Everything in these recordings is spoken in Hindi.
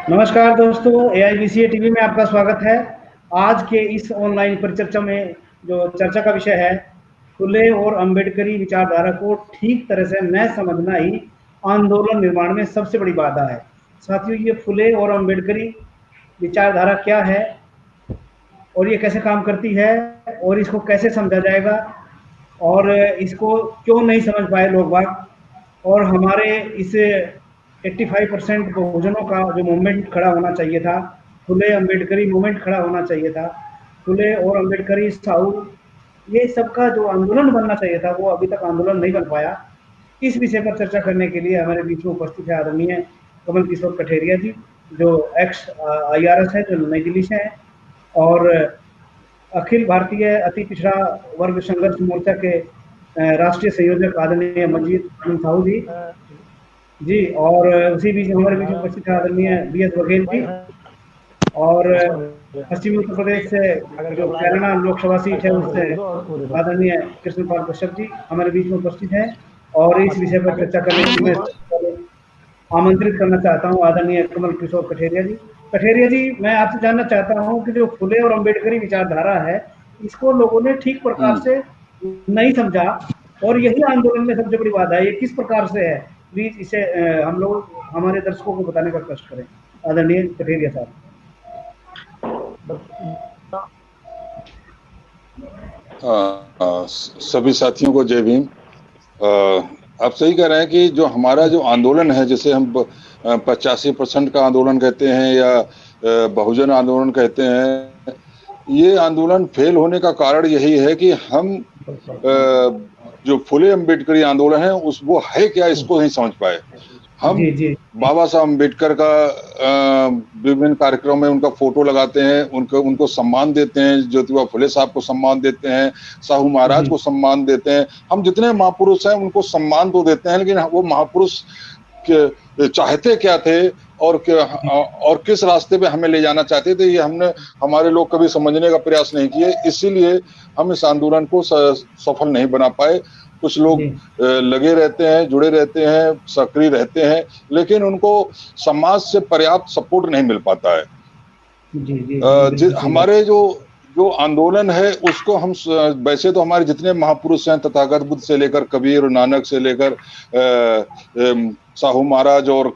नमस्कार दोस्तों, AIBCA टीवी में आपका स्वागत है। आज के इस ऑनलाइन परिचर्चा में जो चर्चा का विषय है, फुले और अम्बेडकरी विचारधारा को ठीक तरह से न समझना ही आंदोलन निर्माण में सबसे बड़ी बाधा है। साथियों, ये फुले और अम्बेडकरी विचारधारा क्या है और ये कैसे काम करती है और इसको कैसे समझा जाएगा और इसको क्यों नहीं समझ पाए लोग बाग, और हमारे इस 85% बहुजनों का जो मूवमेंट खड़ा होना चाहिए था, फुले अम्बेडकरी मूवमेंट खड़ा होना चाहिए था, फुले और अम्बेडकरी साहू, ये सबका जो आंदोलन बनना चाहिए था वो अभी तक आंदोलन नहीं बन पाया। इस विषय पर चर्चा करने के लिए हमारे बीच में उपस्थित है आदरणीय कमल किशोर कठेरिया जी, जो एक्स IRS है, जो नई दिल्ली से है, और अखिल भारतीय अति पिछड़ा वर्ग संघर्ष मोर्चा के राष्ट्रीय संयोजक आदरणीय मंजीत साहू जी, और उसी बीच हमारे बीच में उपस्थित है आदरणीय BS बघेल जी, और पश्चिमी उत्तर प्रदेश से जो कैराना लोकसभा सीट है उससे आदरणीय कृष्णपाल कश्यप जी हमारे बीच में उपस्थित हैं। और इस विषय पर चर्चा करने के लिए मैं आमंत्रित करना चाहता हूं आदरणीय कमल किशोर कठेरिया जी। कठेरिया जी, मैं आपसे जानना चाहता हूं कि जो फुले और अम्बेडकरी विचारधारा है, इसको लोगों ने ठीक प्रकार से नहीं समझा और यही आंदोलन में सबसे बड़ी बाधा है। ये किस प्रकार से है, प्लीज इसे हम लोग हमारे दर्शकों को बताने का कष्ट करें। आदरणीय कठेरिया साहब। सभी साथियों को जय भीम। आप सही कह रहे हैं कि जो हमारा जो आंदोलन है, जिसे हम 85% का आंदोलन कहते हैं या बहुजन आंदोलन कहते हैं, ये आंदोलन फेल होने का कारण यही है कि हम जो फुले अम्बेडकरी आंदोलन है वो है क्या, इसको नहीं समझ पाए। हम बाबा साहब अम्बेडकर का विभिन्न कार्यक्रमों में उनका फोटो लगाते हैं, उनको सम्मान देते हैं, ज्योतिबा फुले साहब को सम्मान देते हैं, साहू महाराज को सम्मान देते हैं। हम जितने महापुरुष हैं उनको सम्मान तो देते हैं, लेकिन वो महापुरुष चाहते क्या थे और किस रास्ते पे हमें ले जाना चाहते थे, ये हमारे लोग कभी समझने का प्रयास नहीं किए। इसीलिए हम इस आंदोलन को सफल नहीं बना पाए। कुछ लोग लगे रहते हैं, जुड़े रहते हैं, सक्रिय रहते हैं, लेकिन उनको समाज से पर्याप्त सपोर्ट नहीं मिल पाता है। हमारे जो आंदोलन है उसको हम वैसे तो हमारे जितने महापुरुष हैं, तथागत बुद्ध से लेकर कबीर और नानक से लेकर साहू महाराज और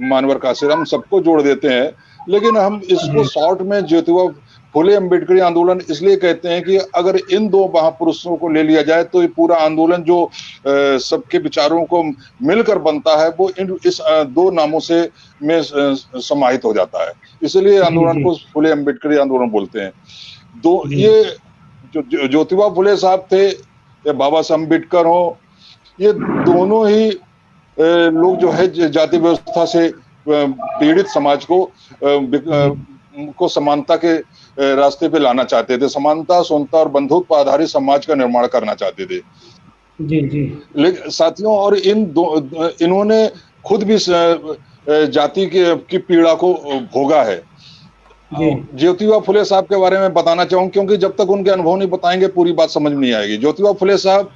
मानवर काशीराम, सबको जोड़ देते हैं, लेकिन हम इसको शॉर्ट में ज्योतिबा फुले अम्बेडकरी आंदोलन इसलिए कहते हैं कि अगर इन दो महापुरुषों को ले लिया जाए तो ये पूरा आंदोलन जो सबके विचारों को मिलकर बनता है वो इस दो नामों से में समाहित हो जाता है। इसलिए आंदोलन को फुले अम्बेडकरी आंदोलन बोलते हैं। ये जो ज्योतिबा फुले साहब थे या बाबा साहब अम्बेडकर हो, ये दोनों ही लोग जो है जाति व्यवस्था से पीड़ित समाज को समानता के रास्ते पे लाना चाहते थे। समानता, समता और बंधुत्व आधारित समाज का निर्माण करना चाहते थे। लेकिन साथियों, और इन्होंने खुद भी जाति की पीड़ा को भोगा है। ज्योतिबा फुले साहब के बारे में बताना चाहूंगा, क्योंकि जब तक उनके अनुभव नहीं बताएंगे पूरी बात समझ में नहीं आएगी। ज्योतिबा फुले साहब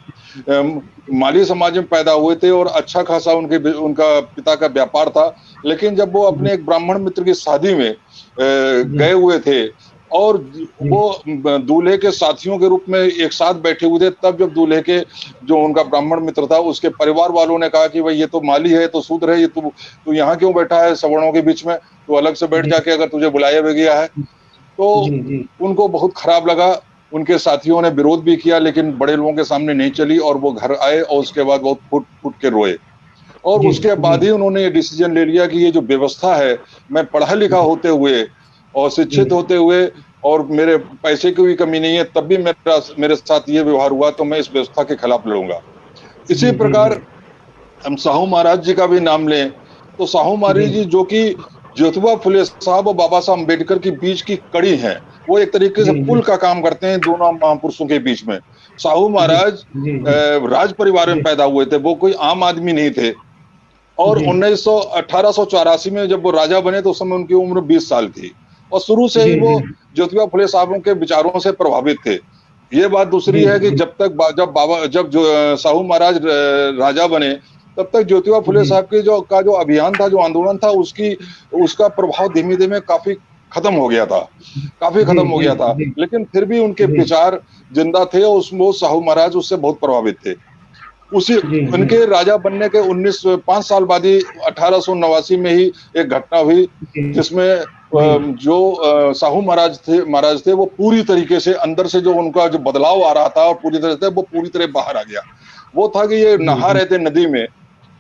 माली समाज में पैदा हुए थे और अच्छा खासा उनका पिता का व्यापार था, लेकिन जब वो अपने एक ब्राह्मण मित्र की शादी में गए हुए थे और वो दूल्हे के साथियों के रूप में एक साथ बैठे हुए थे, तब जब दूल्हे के जो उनका ब्राह्मण मित्र था उसके परिवार वालों ने कहा कि भाई ये तो माली है, तो शूद्र है, ये तू यहाँ क्यों बैठा है सवर्णों के बीच में, तो अलग से बैठ जाके, अगर तुझे बुलाया भी गया है। तो उनको बहुत खराब लगा। उनके साथियों ने विरोध भी किया, लेकिन बड़े लोगों के सामने नहीं चली और वो घर आए और उसके बाद बहुत फुट के रोए। और उसके बाद ही उन्होंने ये डिसीजन ले लिया कि ये जो व्यवस्था है, मैं पढ़ा लिखा होते हुए और शिक्षित होते हुए और मेरे पैसे की भी कमी नहीं है, तब भी मेरे साथ ये व्यवहार हुआ, तो मैं इस व्यवस्था के खिलाफ लड़ूंगा। इसी प्रकार हम साहू महाराज जी का भी नाम लें तो साहू महाराज जी जो कि ज्योतिबा फुले साहब और बाबा साहब अम्बेडकर के बीच की कड़ी है, वो एक तरीके से पुल का काम करते हैं दोनों महापुरुषों के बीच में। साहू महाराज राज परिवार में पैदा हुए थे, वो कोई आम आदमी नहीं थे। और 1884 में जब वो राजा बने तो उस समय उनकी उम्र 20 साल थी और शुरू से ही वो ज्योतिबा फुले साहबों के विचारों से प्रभावित थे। ये बात दूसरी है कि जब साहू महाराज राजा बने तब तक ज्योतिबा फुले साहब के जो अभियान था, जो आंदोलन था, उसका प्रभाव धीमे धीमे काफी खत्म हो गया था, काफी खत्म हो गया था। लेकिन फिर भी उनके विचार जिंदा थे और उसमें साहू महाराज उससे बहुत प्रभावित थे। उनके राजा बनने के 5 साल बाद ही 1889 में ही एक घटना हुई जिसमें जो साहू महाराज थे वो पूरी तरीके से अंदर से जो उनका जो बदलाव आ रहा था और पूरी तरह से वो पूरी तरह बाहर आ गया। वो था कि ये नहा रहे थे नदी में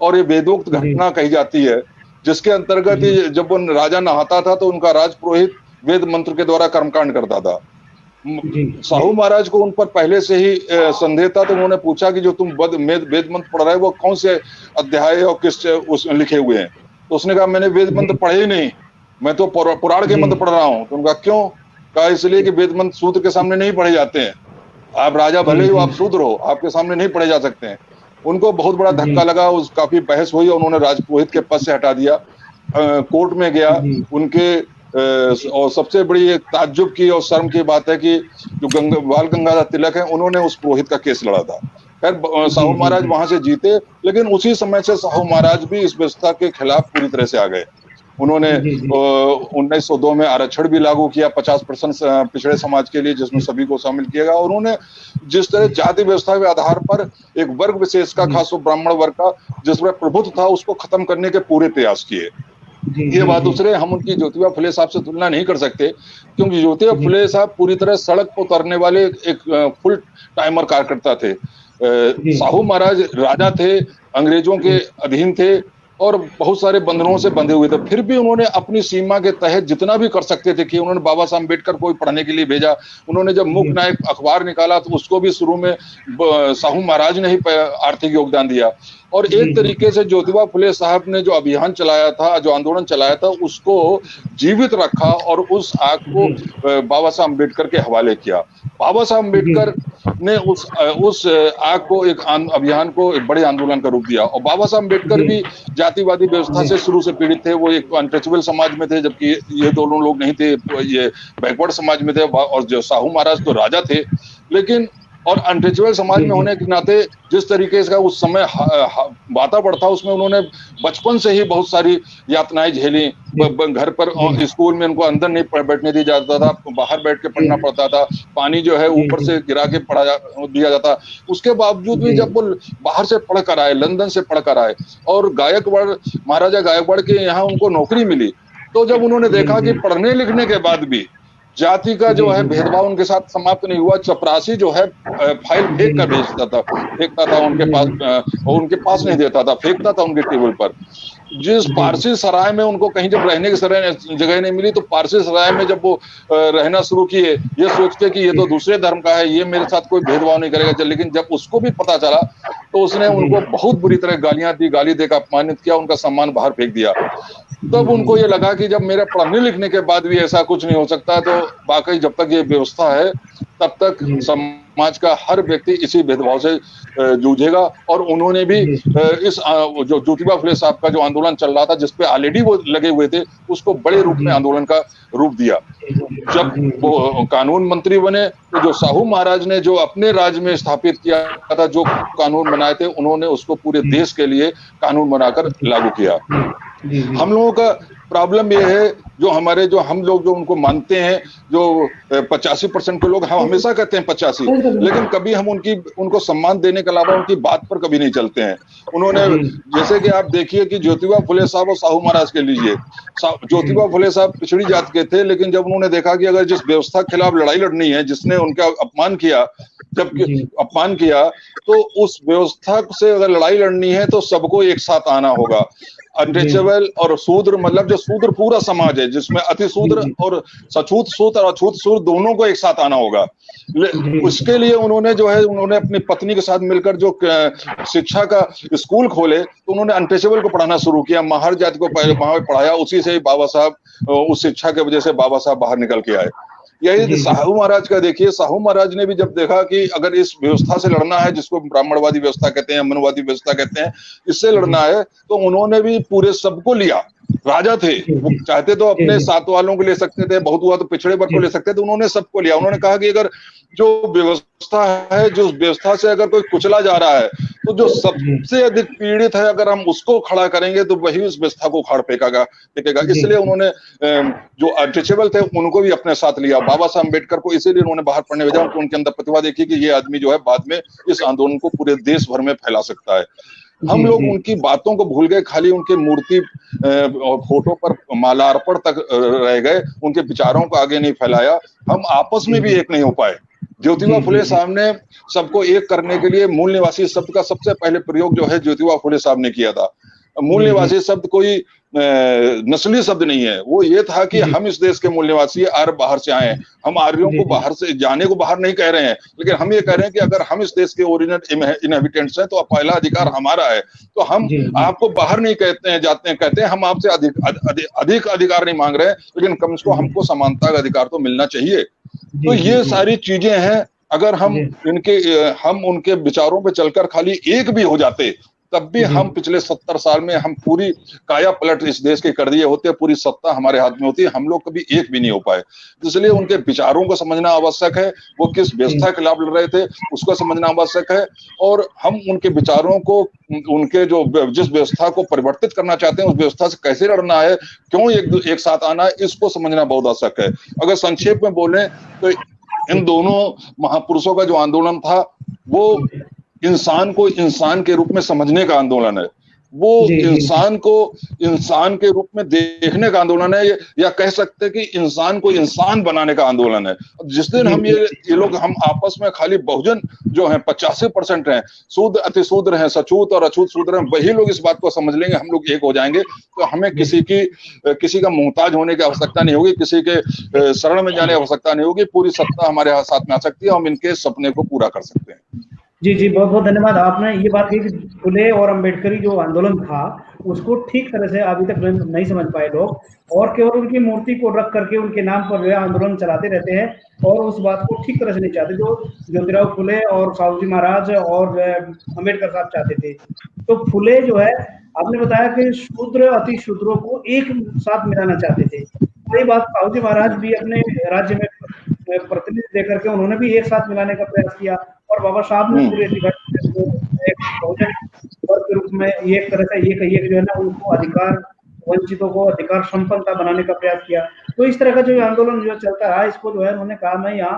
और ये वेदोक्त घटना कही जाती है, जिसके अंतर्गत जब वो राजा नहाता था तो उनका राजपुरोहित वेद मंत्र के द्वारा कर्मकांड करता था। साहू महाराज को उन पर पहले से ही संदेह था, तो उन्होंने पूछा कि जो तुम वेद मंत्र पढ़ रहे हो वो कौन से अध्याय और किस लिखे हुए हैं? तो उसने कहा मैंने वेद मंत्र पढ़े ही नहीं, मैं तो पुराण के मंत्र पढ़ रहा हूँ। तो उनका क्यों? कहा इसलिए कि वेद मंत्र शूद्र के सामने नहीं पढ़े जाते हैं, आप राजा भले ही हो, आप शूद्र हो, आपके सामने नहीं पढ़े जा सकते हैं। उनको बहुत बड़ा धक्का लगा, काफी बहस हुई और उन्होंने राजपुरोहित के पद से हटा दिया। कोर्ट में गया, उनके और सबसे बड़ी एक ताज्जुब की और शर्म की बात है कि जो बाल गंगाधर तिलक है, उन्होंने उस पुरोहित का केस लड़ा था। खैर साहू महाराज वहां से जीते, लेकिन उसी समय से साहू महाराज भी इस व्यवस्था के खिलाफ पूरी तरह से आ गए। उन्होंने 1902 में आरक्षण भी लागू किया 50% पिछड़े समाज के लिए, जिसमें सभी को शामिल किया गया। और उन्होंने जिस तरह जाति व्यवस्था के आधार पर एक वर्ग विशेष का, खासकर ब्राह्मण वर्ग का जिस पर प्रभुत्व था, उसको खत्म करने के पूरे प्रयास किए। ये बात दूसरे हम उनकी ज्योतिबा फुले साहब से तुलना नहीं कर सकते, क्योंकि ज्योतिबा फुले साहब पूरी तरह सड़क पर उतरने वाले एक फुल टाइमर कार्यकर्ता थे। साहू महाराज राजा थे, अंग्रेजों के अधीन थे और बहुत सारे बंधनों से बंधे हुए थे, फिर भी उन्होंने अपनी सीमा के तहत जितना भी कर सकते थे कि उन्होंने बाबा साहब अम्बेडकर को पढ़ने के लिए भेजा। उन्होंने जब मुख नायक अखबार निकाला तो उसको भी शुरू में साहू महाराज ने ही आर्थिक योगदान दिया। और एक तरीके से ज्योतिबा फुले साहब ने जो अभियान चलाया था, जो आंदोलन चलाया था, उसको जीवित रखा और उस आग को बाबा साहब अम्बेडकर के हवाले किया। बाबा साहब अम्बेडकर ने उस आग को, एक अभियान को एक बड़े आंदोलन का रूप दिया। और बाबा साहब अम्बेडकर भी जातिवादी व्यवस्था से शुरू से पीड़ित थे। वो एक अनटचेबल समाज में थे, जबकि ये दोनों लोग नहीं थे, ये बैकवर्ड समाज में थे। और जो साहू महाराज तो राजा थे, लेकिन और अनटचेबल समाज में होने के नाते जिस तरीके से उस समय वातावरण था, उसमें उन्होंने बचपन से ही बहुत सारी यातनाएं झेली। घर पर और स्कूल में उनको अंदर नहीं बैठने दिया जाता था, बाहर बैठ के पढ़ना पड़ता था। पानी जो है ऊपर से गिरा के दिया जाता। उसके बावजूद भी जब वो बाहर से पढ़कर आए, लंदन से पढ़कर आए और गायकवाड़, महाराजा गायकवाड़ के यहाँ उनको नौकरी मिली, तो जब उन्होंने देखा कि पढ़ने लिखने के बाद भी जाति का जो है भेदभाव उनके साथ समाप्त नहीं हुआ, चपरासी जो है फाइल फेंक कर फेंकता था उनके पास, और उनके पास नहीं देता था, फेंकता था उनके टेबल पर। जिस पारसी सराय में उनको कहीं जब रहने की जगह नहीं मिली, तो पारसी सराय में जब वो रहना शुरू किए, ये सोचते कि ये तो दूसरे धर्म का है, ये मेरे साथ कोई भेदभाव नहीं करेगा। लेकिन जब उसको भी पता चला तो उसने उनको बहुत बुरी तरह गालियां दी, गाली देकर अपमानित किया, उनका सम्मान बाहर फेंक दिया। तब उनको ये लगा कि जब मेरे पढ़ने लिखने के बाद भी ऐसा कुछ नहीं हो सकता, तो वाकई जब तक ये व्यवस्था है तब तक समाज का हर व्यक्ति इसी भेदभाव से जूझेगा। और उन्होंने भी इस जो ज्योतिबा फुले साहब का जो आंदोलन चल रहा था, जिसपे ऑलरेडी वो लगे हुए थे, उसको बड़े रूप में आंदोलन का रूप दिया। जब वो कानून मंत्री बने तो जो साहू महाराज ने जो अपने राज्य में स्थापित किया था, जो कानून बनाए थे, उन्होंने उसको पूरे देश के लिए कानून बनाकर लागू किया। हम लोगों का प्रॉब्लम ये है, जो हम लोग जो उनको मानते हैं, जो 85% के लोग, हम हमेशा कहते हैं 85, लेकिन कभी हम उनको सम्मान देने के अलावा उनकी बात पर कभी नहीं चलते हैं। उन्होंने, जैसे कि आप देखिए कि ज्योतिबा फुले साहब और साहू महाराज के लीजिए, ज्योतिबा फुले साहब पिछड़ी जात के थे, लेकिन जब उन्होंने देखा कि अगर जिस व्यवस्था के खिलाफ लड़ाई लड़नी है, जिसने उनका अपमान किया, तो उस व्यवस्था से अगर लड़ाई लड़नी है तो सबको एक साथ आना होगा। अनटचेबल और शूद्र, मतलब जो शूद्र पूरा समाज है, जिसमें अति शूद्र और सछूत शूद्र और अछूत शूद्र दोनों को एक साथ आना होगा। उसके लिए उन्होंने अपनी पत्नी के साथ मिलकर जो शिक्षा का स्कूल खोले, तो उन्होंने अनटचेबल को पढ़ाना शुरू किया, माहर जाति को वहां पढ़ाया। उसी से बाबा साहब, उस शिक्षा की वजह से बाबा साहब बाहर निकल के आए। यही साहू महाराज का देखिए, साहू महाराज ने भी जब देखा कि अगर इस व्यवस्था से लड़ना है, जिसको ब्राह्मणवादी व्यवस्था कहते हैं, मनवादी व्यवस्था कहते हैं, इससे लड़ना है, तो उन्होंने भी पूरे सबको लिया। राजा थे, जी, वो जी। चाहते तो जी, अपने जी। साथ वालों को ले सकते थे, बहुत हुआ तो पिछड़े वर्ग को जी। ले सकते थे, उन्होंने सबको लिया। उन्होंने कहा कि अगर जो व्यवस्था है, जो व्यवस्था से अगर कोई कुचला जा रहा है, तो जो जी। सबसे अधिक पीड़ित है, अगर हम उसको खड़ा करेंगे तो वही उस व्यवस्था को उखाड़ फेंकेगा। जी, इसलिए जी। उन्होंने जो अनटचेबल थे उनको भी अपने साथ लिया। बाबा साहब अम्बेडकर को इसीलिए उन्होंने बाहर पढ़ने भेजा कि उनके अंदर प्रतिभा देखी कि ये आदमी जो है बाद में इस आंदोलन को पूरे देश भर में फैला सकता है। जी, हम लोग जी। उनकी बातों को भूल गए, खाली उनकी मूर्ति और फोटो पर मालार्पण तक रह गए, उनके विचारों को आगे नहीं फैलाया। हम आपस जी, में भी जी। एक नहीं हो पाए। ज्योतिबा जी, जी, फुले जी। साहब ने सबको एक करने के लिए मूल निवासी शब्द का सबसे पहले प्रयोग जो है ज्योतिबा फुले साहब ने किया था। मूल जी, जी। निवासी शब्द कोई नस्ली शब्द नहीं है, वो ये था कि जी। हम इस देश के मूल निवासी आर्य बाहर से आए हैं। हम आर्यों जी, को जी। बाहर से जाने को बाहर नहीं कह रहे हैं, लेकिन हम ये कह रहे हैं कि अगर हम इस देश के ओरिजिनल इनहेबिटेंट्स हैं तो पहला अधिकार हमारा है। तो हम जी, जी। आपको बाहर नहीं कहते हैं जाते हैं, कहते हैं हम आपसे अधिक अधिकार नहीं मांग रहे हैं, लेकिन कम से कम जी। हमको समानता का अधिकार तो मिलना चाहिए। तो जी, जी, ये जी। सारी चीजें हैं। अगर जी। हम उनके विचारों पे चलकर खाली एक भी हो जाते, तब भी जी। हम पिछले 70 साल में हम पूरी काया पलट इस देश के कर दिए होते, पूरी सत्ता हमारे हाथ में होती, हम लोग कभी एक भी नहीं हो पाए। इसलिए उनके विचारों को समझना आवश्यक है, वो किस जी। व्यवस्था के खिलाफ लड़ रहे थे उसको समझना आवश्यक है, और हम उनके विचारों को, उनके जो जिस व्यवस्था को परिवर्तित करना चाहते हैं उस व्यवस्था से कैसे लड़ना है, क्यों एक साथ आना है, इसको समझना बहुत आवश्यक है। अगर संक्षेप में बोले तो इन दोनों महापुरुषों का जो आंदोलन था वो इंसान को इंसान के रूप में समझने का आंदोलन है। वो जी, जी, जी। इंसान को इंसान के रूप में देखने का आंदोलन है, या कह सकते हैं कि इंसान को इंसान बनाने का आंदोलन है। जिस दिन जी, हम जी। ये लोग हम आपस में खाली बहुजन जो है 85% हैं, शूद्र अतिशूद्र हैं, सछूत और अछूत शूद्र हैं, वही लोग इस बात को समझ लेंगे, हम लोग एक हो जाएंगे, तो हमें जी। किसी का मोहताज होने की आवश्यकता नहीं होगी, किसी के शरण में जाने की आवश्यकता नहीं होगी। पूरी सत्ता हमारे साथ में आ सकती है, हम इनके सपने को पूरा कर सकते हैं। जी, जी, बहुत-बहुत धन्यवाद। आपने ये बात कही कि फुले और अम्बेडकरी जो आंदोलन था, उसको ठीक तरह से अभी तक नहीं समझ पाए लोग, और केवल उनकी मूर्ति को रख करके उनके नाम पर जो है आंदोलन चलाते रहते हैं, और उस बात को ठीक तरह से नहीं चाहते, जो ज्योतिराव फुले और साहू जी महाराज और जो है अम्बेडकर साहब चाहते थे। तो फुले जो है, आपने बताया कि शूद्र अतिशूद्रों को एक साथ मिलाना चाहते थे। वही बात साहू जी महाराज भी अपने राज्य में प्रतिनिधि देकर के उन्होंने भी एक साथ मिलाने का प्रयास किया, और बाबा साहब ने पूरे डिवाइड को एक बहुजन वर्ग के रूप में एक तरह से ये कहिए कि जो है ना उनको अधिकार, वंचितों को अधिकार संपन्नता बनाने का प्रयास किया। तो इस तरह का जो आंदोलन जो चलता रहा, इसको जो है उन्होंने कहा, मैं यहाँ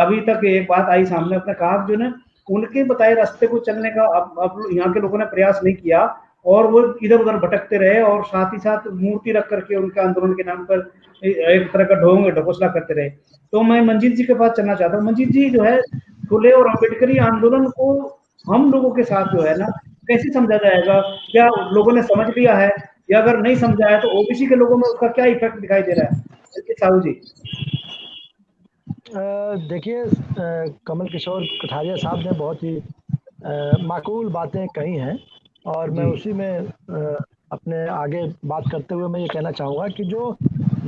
अभी तक एक बात आई सामने, अपने कहा जो ना उनके बताए रास्ते को चलने का अब यहाँ के लोगों ने प्रयास नहीं किया, और वो इधर-उधर भटकते रहे, और साथ ही साथ मूर्ति रख करके उनके आंदोलन के नाम पर एक तरह का ढोंग ढकोसला करते रहे। तो मैं मंजीत जी के पास चलना चाहता हूँ। मंजीत जी जो है, फुले और अम्बेडकरी आंदोलन को हम लोगों के साथ जो है ना कैसे समझा जाएगा? क्या लोगों ने समझ लिया है, या अगर नहीं समझा है तो ओबीसी के लोगों में उसका क्या इफेक्ट दिखाई दे रहा है? मंजीत साहू जी। देखिए, कमल किशोर कठारिया साहब ने बहुत ही माकूल बातें कही हैं, और मैं जी। उसी में अपने आगे बात करते हुए मैं ये कहना चाहूँगा कि जो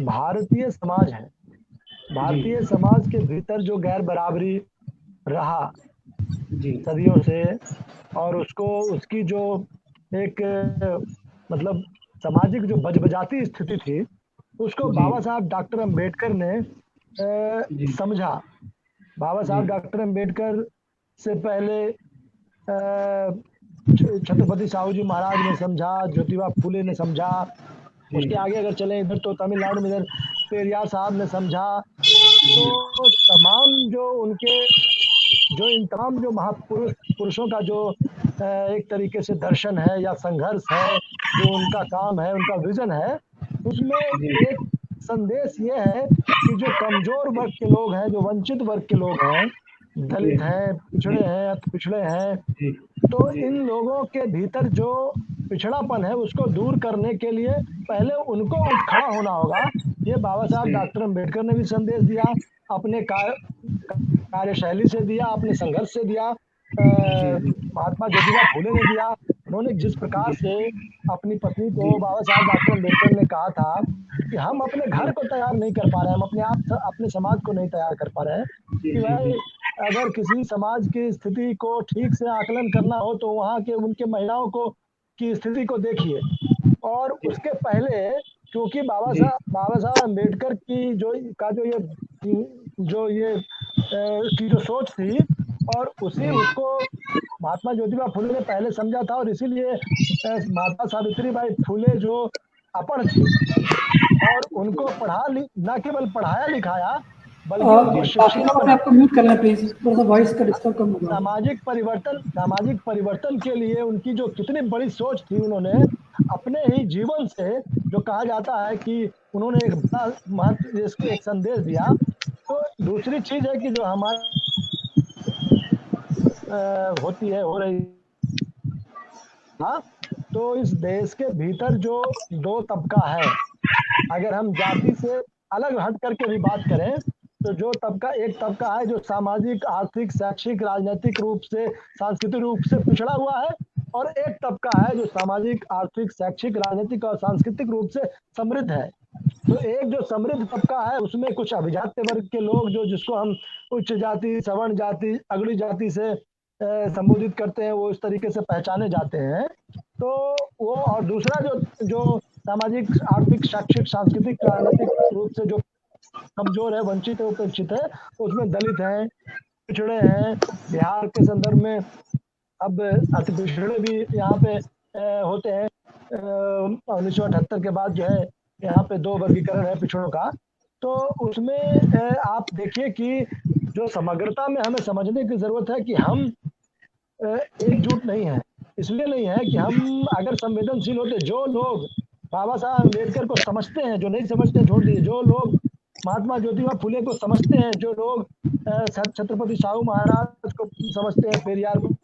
भारतीय समाज है, जी। भारतीय समाज के भीतर जो गैर बराबरी रहा जी। सदियों से, और उसको उसकी जो एक मतलब सामाजिक जो बजबजाती स्थिति थी, उसको जी। बाबा साहब डॉक्टर अम्बेडकर ने जी। समझा। बाबा जी। साहब डॉक्टर अम्बेडकर से पहले छत्रपति साहू जी महाराज ने समझा, ज्योतिबा फूले ने समझा, जी। उसके आगे अगर चलें इधर तो तमिलनाडु में इधर पेरियार साहब ने समझा। जी। तो तमाम जो उनके जो इन तमाम जो पुरुषों का जो एक तरीके से दर्शन है या संघर्ष है, जो उनका काम है, उनका विजन है, उसमें जी। एक संदेश ये है कि जो कमजोर वर्ग के लोग हैं, जो वंचित वर्ग के लोग हैं, जी। दलित हैं, पिछड़े हैं, अति पिछड़े हैं, जी। तो जी। इन लोगों के भीतर जो पिछड़ापन है उसको दूर करने के लिए पहले उनको उठ खड़ा होना होगा। ये बाबा साहब डॉक्टर अम्बेडकर ने भी संदेश दिया, अपने कार्यशैली से दिया, अपने संघर्ष से दिया, जी। जी। महात्मा ज्योतिबा फूले ने दिया। उन्होंने जिस प्रकार जी। से अपनी पत्नी जी। को, बाबा साहब डॉक्टर अम्बेडकर ने कहा था कि हम अपने घर जी। को तैयार नहीं कर पा रहे हैं, हम अपने आप अपने समाज को नहीं तैयार कर पा रहे हैं, जी। कि जी। जी। भाई अगर किसी समाज की स्थिति को ठीक से आकलन करना हो तो वहाँ के उनके महिलाओं को की स्थिति को देखिए, और उसके पहले क्योंकि बाबा साहब अम्बेडकर की जो की जो सोच थी, और उसको महात्मा ज्योतिबा फुले ने पहले समझा था, और इसीलिए माता सावित्रीबाई फुले जो अपढ़ थी, और उनको न केवल पढ़ाया लिखाया बल्कि उनको शिक्षित अपने आपको म्यूट करना प्लीज, थोड़ा सा वॉइस का डिस्टर्ब कम होगा। सामाजिक परिवर्तन के लिए उनकी जो कितनी बड़ी सोच थी, उन्होंने अपने ही जीवन से, जो कहा जाता है कि उन्होंने एक बड़ा महत्व इसको एक संदेश दिया। तो दूसरी चीज है कि जो हमारी हो रही, हाँ, तो इस देश के भीतर जो दो तबका है, अगर हम जाति से अलग हट करके भी बात करें, तो जो एक तबका है जो सामाजिक, आर्थिक, शैक्षिक, राजनीतिक रूप से, सांस्कृतिक रूप से पिछड़ा हुआ है, और एक तबका है जो सामाजिक, आर्थिक, शैक्षिक, राजनीतिक और सांस्कृतिक रूप से समृद्ध है। तो एक जो समृद्ध तबका है उसमें कुछ अभिजात्य वर्ग के लोग, जो जिसको हम उच्च जाति, सवर्ण जाति, अगड़ी जाति से संबोधित करते हैं, वो इस तरीके से पहचाने जाते हैं। तो वो, और दूसरा जो सामाजिक, आर्थिक, शैक्षिक, सांस्कृतिक, राजनीतिक रूप से जो कमजोर है, वंचित है, उपेक्षित है, उसमें दलित हैं, पिछड़े हैं। बिहार के संदर्भ में अब अति पिछड़े भी यहाँ पे होते हैं। 1978 के बाद जो है यहाँ पे 2 वर्गीकरण है पिछड़ों का। तो उसमें आप देखिए कि जो समग्रता में हमें समझने की जरूरत है कि हम एकजुट नहीं है। इसलिए नहीं है कि हम अगर संवेदनशील होते, जो लोग बाबा साहब अम्बेडकर को समझते हैं, जो नहीं समझते छोड़ दिए, जो लोग महात्मा ज्योतिबा फुले को समझते हैं, जो लोग छत्रपति शाहू महाराज को समझते हैं, पेरियार को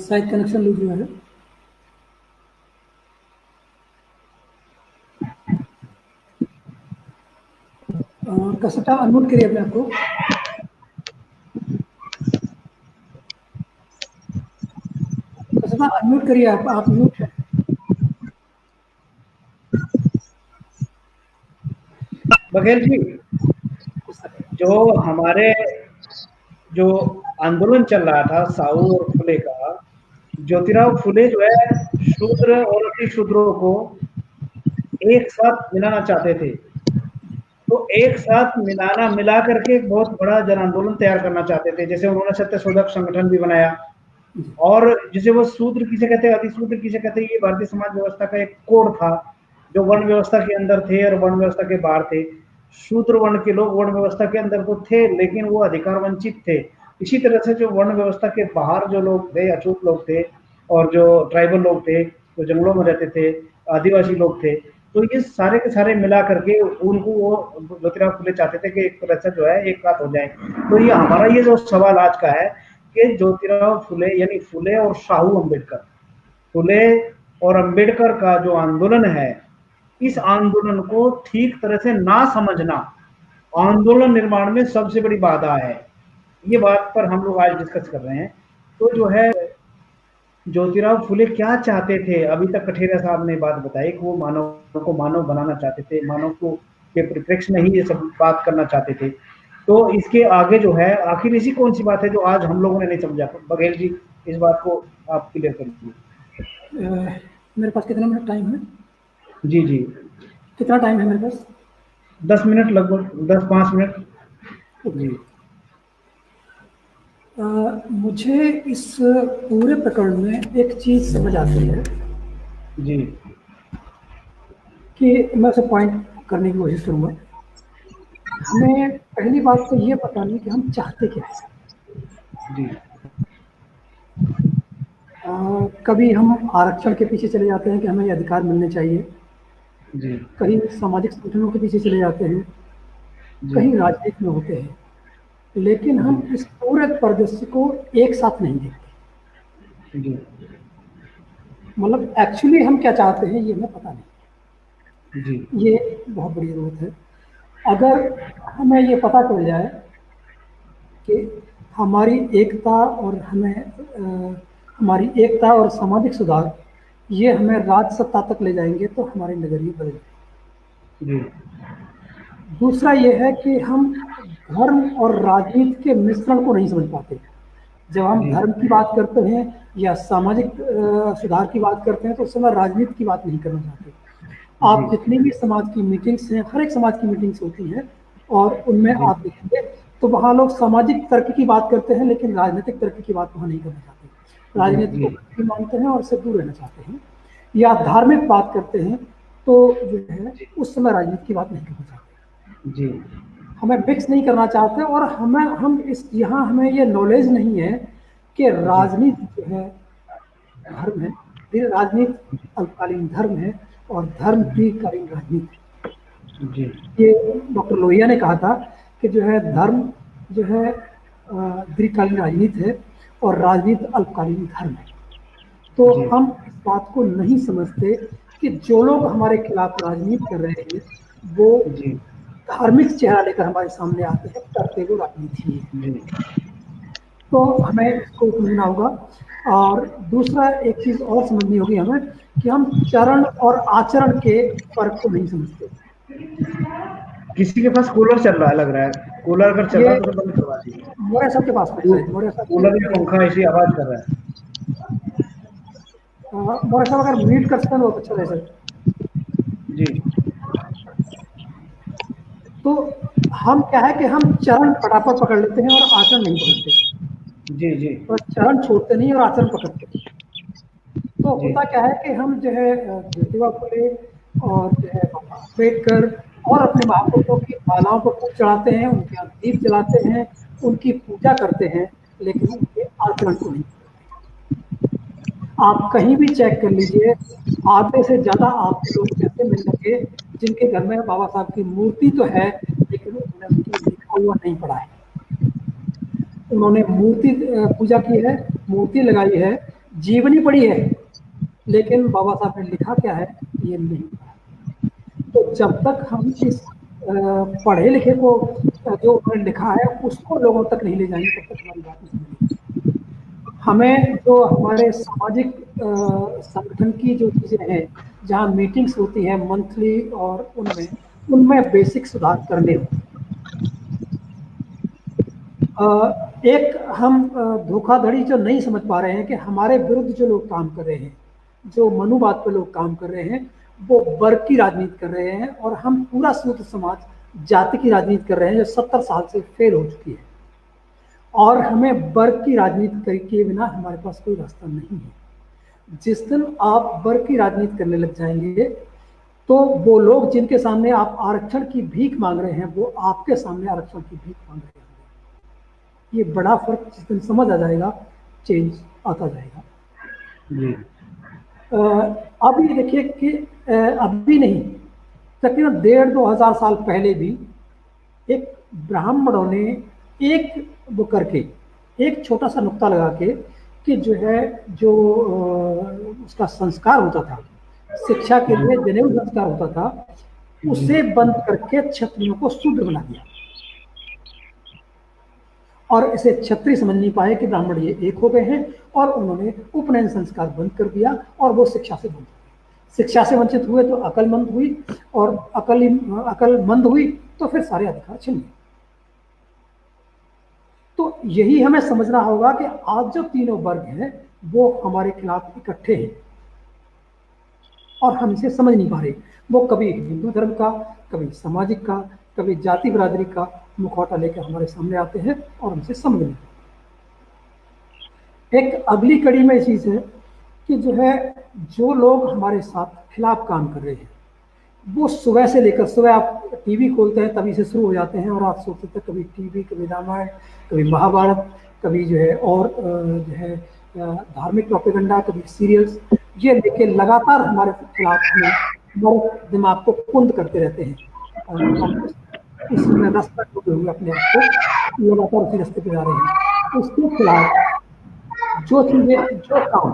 शायद कनेक्शन लूज हुआ है। कसटा अनम्यूट करिए अपने आपको। कसटा अनम्यूट करिए, आप म्यूट है। बघेल जी, जो हमारे जो आंदोलन चल रहा था साहू और फुले का, ज्योतिराव फुले जो है शूद्र और अति शूद्रों को एक साथ मिलाना चाहते थे। तो एक साथ मिला करके एक बहुत बड़ा जन आंदोलन तैयार करना चाहते थे। जैसे उन्होंने सत्यशोधक संगठन भी बनाया, और जिसे वो शूद्र किसे कहते हैं, अतिशूद्र किसे कहते हैं, ये भारतीय समाज व्यवस्था का एक कोड था, जो वर्ण व्यवस्था के अंदर थे और वर्ण व्यवस्था के बाहर थे। शूद्र वर्ण के लोग वर्ण व्यवस्था के अंदर तो थे, लेकिन वो अधिकार वंचित थे। इसी तरह से जो वर्ण व्यवस्था के बाहर जो लोग थे, अछूत लोग थे, और जो ट्राइबल लोग थे, जो जंगलों में रहते थे, आदिवासी लोग थे, तो ये सारे के सारे मिला करके उनको वो ज्योतिराव फुले चाहते थे कि एक तरह से जो है एक साथ हो जाए। तो ये हमारा ये जो सवाल आज का है कि ज्योतिराव फुले यानी फुले और शाहू अम्बेडकर, फुले और अम्बेडकर का जो आंदोलन है, इस आंदोलन को ठीक तरह से ना समझना आंदोलन निर्माण में सबसे बड़ी बाधा है। ये बात पर हम लोग आज डिस्कस कर रहे हैं। तो जो है ज्योतिराव फुले क्या चाहते थे, अभी तक कठेरा साहब ने बात बताई कि वो मानव को मानव बनाना चाहते थे, मानव को के परिप्रेक्ष्य में ही ये सब बात करना चाहते थे। तो इसके आगे जो है आखिर ऐसी कौन सी बात है जो आज हम लोगों ने नहीं समझा? बघेल जी, इस बात को आप क्लियर करिए। मेरे पास कितना मिनट टाइम है? जी जी, कितना टाइम है मेरे पास? 10 मिनट, लगभग 10-5 मिनट जी। मुझे इस पूरे प्रकरण में एक चीज समझ आती है जी, कि मैं उसे पॉइंट करने की कोशिश करूंगा। हमें पहली बात तो ये पता नहीं कि हम चाहते क्या है जी। कभी हम आरक्षण के पीछे चले जाते हैं कि हमें ये अधिकार मिलने चाहिए जी, कहीं सामाजिक संगठनों के पीछे चले जाते हैं, कहीं राजनीति में होते हैं, लेकिन हम इस पूरे परिदृश्य को एक साथ नहीं देखते। जी, मतलब एक्चुअली हम क्या चाहते हैं ये हमें पता नहीं। जी ये बहुत बड़ी ज़रूरत है। अगर हमें ये पता चल जाए कि हमारी एकता और हमारी एकता और सामाजिक सुधार ये हमें राज सत्ता तक ले जाएंगे, तो हमारे नज़रिए बदल जाएंगे। जी दूसरा ये है कि हम धर्म और राजनीति के मिश्रण को नहीं समझ पाते। जब हम जी धर्म की बात करते हैं या सामाजिक सुधार की बात करते हैं, तो उस समय राजनीति की बात नहीं करना चाहते। आप जी जितनी भी समाज की मीटिंग्स हैं, हर एक समाज की मीटिंग्स होती हैं, और उनमें जी आप देखेंगे तो वहाँ लोग सामाजिक तर्क की बात करते हैं, लेकिन राजनीतिक तर्क की बात वहाँ नहीं करना चाहते। जी राजनीति को जी गलती मानते हैं और इससे दूर रहना चाहते हैं। या धार्मिक बात करते हैं तो जो है उस समय राजनीति की बात नहीं करना चाहते। जी हमें मिक्स नहीं करना चाहते, और हमें ये नॉलेज नहीं है कि जी राजनीति जो है धर्म है, फिर राजनीति अल्पकालीन धर्म है, और धर्म दीर्घकालीन राजनीति। जी ये डॉक्टर लोहिया ने कहा था कि जो है धर्म जो है दीर्घकालीन राजनीति है, और राजनीति अल्पकालीन धर्म है। तो जी हम इस बात को नहीं समझते कि जो लोग हमारे खिलाफ राजनीति कर रहे हैं वो जी धार्मिक चेहरा लेकर हमारे सामने आते हैं, करते वो राजनीति ही है। जी तो हमें इसको समझना होगा। और दूसरा एक चीज और समझनी होगी हमें, कि हम चरण और आचरण के फर्क को नहीं समझते। किसी के पास कूलर चल रहा है, लग रहा है कूलर अगर चल रहा ये है तो बंद करवा दीजिए। मोरे साहब के पास है, शायद मोरे साहब कूलर या पंखा ऐसी आवाज कर रहा है। मोरे साहब अगर म्यूट कर सकते हैं तो बहुत अच्छा रहे सर। जी तो हम क्या है कि हम चरण फटाफट पकड़ लेते हैं और आचरण नहीं पकड़ते, जी जी और चरण छोड़ते नहीं और आचरण पकड़ते। तो जी होता क्या है कि हम जो है ज्योतिबा फुले और जो है बाबा अम्बेडकर और अपने महापुरुषों की मालाओं पर फूल चढ़ाते हैं, उनके यहाँ दीप जलाते हैं, उनकी पूजा करते हैं, लेकिन उनके आचरण को नहीं। आप कहीं भी चेक कर लीजिए, आधे से ज्यादा आपके लोग ऐसे मिलेंगे जिनके घर में बाबा साहब की मूर्ति तो है, लेकिन उन्होंने उनकी लिखा हुआ नहीं पढ़ा है। उन्होंने मूर्ति पूजा की है, मूर्ति लगाई है, जीवनी पढ़ी है, लेकिन बाबा साहब ने लिखा क्या है ये नहीं पढ़ा। तो जब तक हम इस पढ़े लिखे को जो उन्होंने लिखा है उसको लोगों तक नहीं ले जाएंगे, तब तक हमारी बात नहीं सुनेंगे। हमें जो हमारे सामाजिक संगठन की जो चीजें हैं, जहाँ मीटिंग्स होती हैं मंथली, और उनमें बेसिक सुधार करने हों। एक हम धोखाधड़ी जो नहीं समझ पा रहे हैं कि हमारे विरुद्ध जो लोग काम कर रहे हैं, जो मनुवाद पे लोग काम कर रहे हैं, वो वर्ग की राजनीति कर रहे हैं, और हम पूरा शूद्र समाज जाति की राजनीति कर रहे हैं, जो 70 साल से फेल हो चुकी है। और हमें वर्ग की राजनीति के बिना हमारे पास कोई रास्ता नहीं है। जिस दिन आप वर्ग की राजनीति करने लग जाएंगे, तो वो लोग जिनके सामने आप आरक्षण की भीख मांग रहे हैं, वो आपके सामने आरक्षण की भीख मांग रहे हैं। ये बड़ा फर्क जिस दिन समझ आ जाएगा, चेंज आता जाएगा। जी अब ये देखिए कि अभी नहीं, तकरीबन 1,500-2,000 साल पहले भी एक ब्राह्मणों ने एक वो करके, एक छोटा सा नुक्ता लगा के, कि जो है जो उसका संस्कार होता था, शिक्षा के लिए जनेऊ संस्कार होता था, उसे बंद करके क्षत्रियों को शूद्र बना दिया। और इसे क्षत्रिय समझ नहीं पाए कि ब्राह्मण ये एक हो गए हैं, और उन्होंने उपनयन संस्कार बंद कर दिया, और वो शिक्षा से वंचित हुए। शिक्षा से वंचित हुए तो अकलमंद हुई, और अकलमंद हुई तो फिर सारे अधिकार छिन गए। तो यही हमें समझना होगा कि आज जो तीनों वर्ग हैं वो हमारे खिलाफ इकट्ठे हैं, और हम इसे समझ नहीं पा रहे। वो कभी हिंदू धर्म का, कभी सामाजिक का, कभी जाति बिरादरी का मुखौटा लेकर हमारे सामने आते हैं, और हमसे समझ नहीं। एक अगली कड़ी में चीज है कि जो है जो लोग हमारे साथ खिलाफ काम कर रहे हैं, वो सुबह से लेकर, सुबह आप टीवी खोलते हैं तभी से शुरू हो जाते हैं, और आप सोचते थे कभी टीवी, कभी रामायण, कभी महाभारत, कभी जो है और जो है धार्मिक प्रोपेगेंडा, कभी सीरियल्स, ये लेके लगातार हमारे खिलाफ हमारे दिमाग को कुंद करते रहते हैं, और इसमें रास्ता खोते हुए अपने आप को लगातार उसी रास्ते पे जा रहे हैं। उसके खिलाफ जो चीजें, जो काम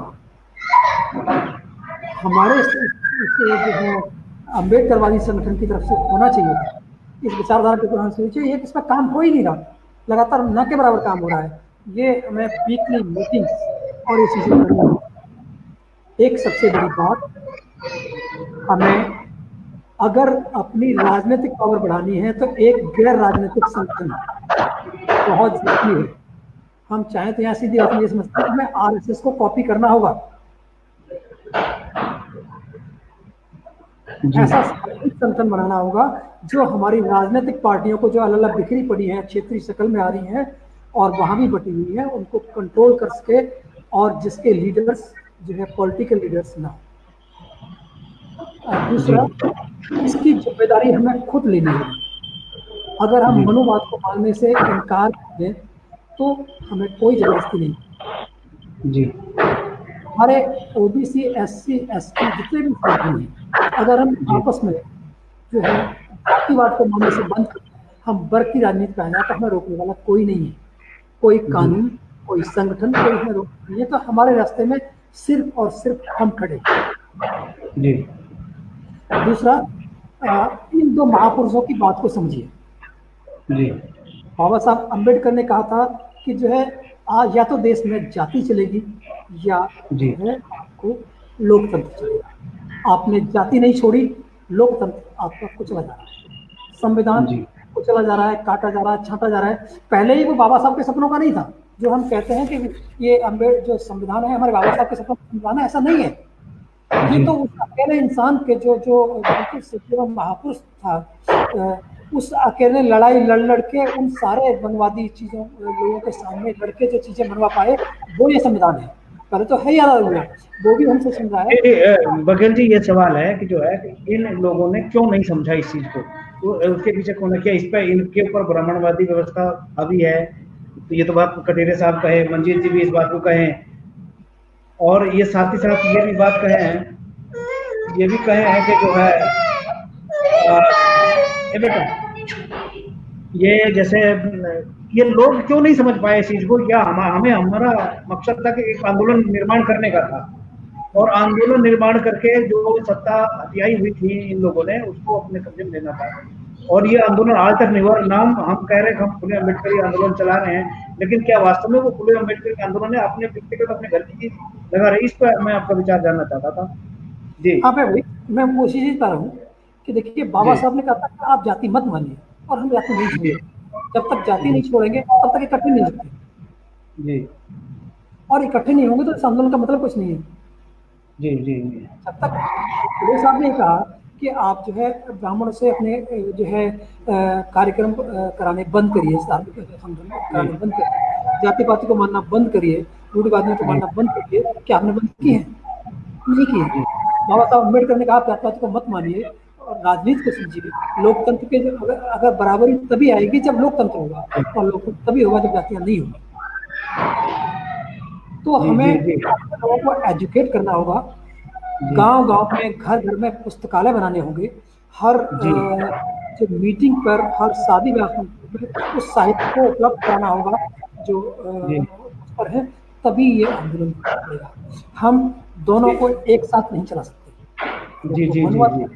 हमारे जो है अम्बेडकरवादी संगठन की तरफ से होना चाहिए, इस विचारधारा के दौरान से चाहिए, इस पर काम हो ही नहीं रहा, लगातार न के बराबर काम हो रहा है। ये हमें वीकली मीटिंग्स और ये चीजें करनी होगी। एक सबसे बड़ी बात, हमें अगर अपनी राजनीतिक पावर बढ़ानी है तो एक गैर राजनीतिक संगठन बहुत जरूरी है। हम चाहें तो यहाँ सीधी बात ये समझते हैं, हमें आरएसएस को कॉपी करना होगा। ऐसा संगठन बनाना होगा जो हमारी राजनीतिक पार्टियों को, जो अलग अलग बिखरी पड़ी हैं, क्षेत्रीय शक्ल में आ रही हैं और वहां भी बटी हुई है, उनको कंट्रोल कर सके और जिसके लीडर्स जो है पॉलिटिकल लीडर्स ना हो। दूसरा, इसकी जिम्मेदारी हमें खुद लेनी है। अगर हम मनोवाद को मानने से इनकार करें तो हमें कोई जबरदस्ती नहीं जी। हमारे ओबीसी, एससी, एसटी जितने भी संगठन हैं, अगर हम आपस में जो है जातिवाद को मानने से बंद कर हम वर्ग की राजनीति पे आ जाए तो हमें रोकने वाला कोई नहीं है, कोई कानून, कोई संगठन, कोई हमें रोक नहीं है। तो हमारे रास्ते में सिर्फ और सिर्फ हम खड़े जी। दूसरा, इन दो महापुरुषों की बात को समझिए जी। बाबा साहब अम्बेडकर ने कहा था कि जो है या तो देश में जाति चलेगी या जो है आपको लोकतंत्र चलेगा। आपने जाति नहीं छोड़ी, लोकतंत्र आपका कुचला जा रहा है, संविधान कुचला जा रहा है, काटा जा रहा है, छांटा जा रहा है। पहले ही वो बाबा साहब के सपनों का नहीं था। जो हम कहते हैं कि ये जो संविधान है हमारे बाबा साहब के सपनों का संविधान है, ऐसा नहीं है। ये तो उस अकेले इंसान के जो महापुरुष था, उस अकेले लड़ाई लड़ के उन सारे वनवादी चीजों लोगों के सामने लड़के जो चीजें बनवा पाए, वो ये संविधान है। पहले तो है यार, वो भी हमसे समझा है। बघेल जी, ये सवाल है कि जो है इन लोगों ने क्यों नहीं समझा इस चीज को, तो उसके पीछे कौन है? क्या इस पे इनके ऊपर ब्राह्मणवादी व्यवस्था अभी है? तो ये तो बात कटेरे साहब कहे, मंजीत जी भी इस बात को कहे, और ये साथ ही साथ ये भी बात कहे हैं, ये भी कहे हैं कि जो है बेटा ये जैसे ये लोग क्यों नहीं समझ पाए इस चीज को? क्या हमें हमारा मकसद था कि एक आंदोलन निर्माण करने का था, और आंदोलन निर्माण करके जो सत्ता हथियाई हुई थी इन लोगों ने, उसको अपने कब्जे में लेना था। और ये आंदोलन आज तक नहीं हुआ। नाम हम कह रहे हैं हम फुले अम्बेडकरी आंदोलन चला रहे हैं, लेकिन क्या वास्तव में वो फुले अम्बेडकरी आंदोलन है अपने व्यक्तिगत अपने घर की चीज लगा रही? इस पर मैं आपका विचार जानना चाहता था जी। हाँ मैं वो चीज बता रहा हूँ कि देखिए, बाबा साहब ने कहा था कि आप जाति मत मानिए, और हम जाति नहीं छोड़ेंगे। जब तक जाति नहीं छोड़ेंगे तब तक इकट्ठे नहीं सकते जी। और इकट्ठे नहीं होंगे तो इस आंदोलन का मतलब कुछ नहीं है जी जी। जब तक फुले साहब ने कहा कि आप जो है ब्राह्मणों से अपने जो है कार्यक्रम कराने बंद करिए, कराने बंद करिए, जाति पाति को मानना बंद करिए, रूढ़िवादियों को मानना बंद करिए, क्या आपने बंद किए हैं? नहीं किए। बाबा साहब अम्बेडकर ने कहा जाति पाति को मत मानिए और राजनीति को समझिए। लोकतंत्र के अगर बराबरी तभी आएगी जब लोकतंत्र होगा, और लोकतंत्र तभी होगा जब जातियां नहीं होगी। तो हमें लोगों को एजुकेट करना होगा, गांव-गांव में, घर-घर में पुस्तकालय बनाने होंगे, हर जो मीटिंग पर, हर शादी ब्याह में उस साहित्य को उपलब्ध कराना होगा जो उस पर है, तभी ये आंदोलन चलेगा। हम दोनों को एक साथ नहीं चला सकते। जी जी जी।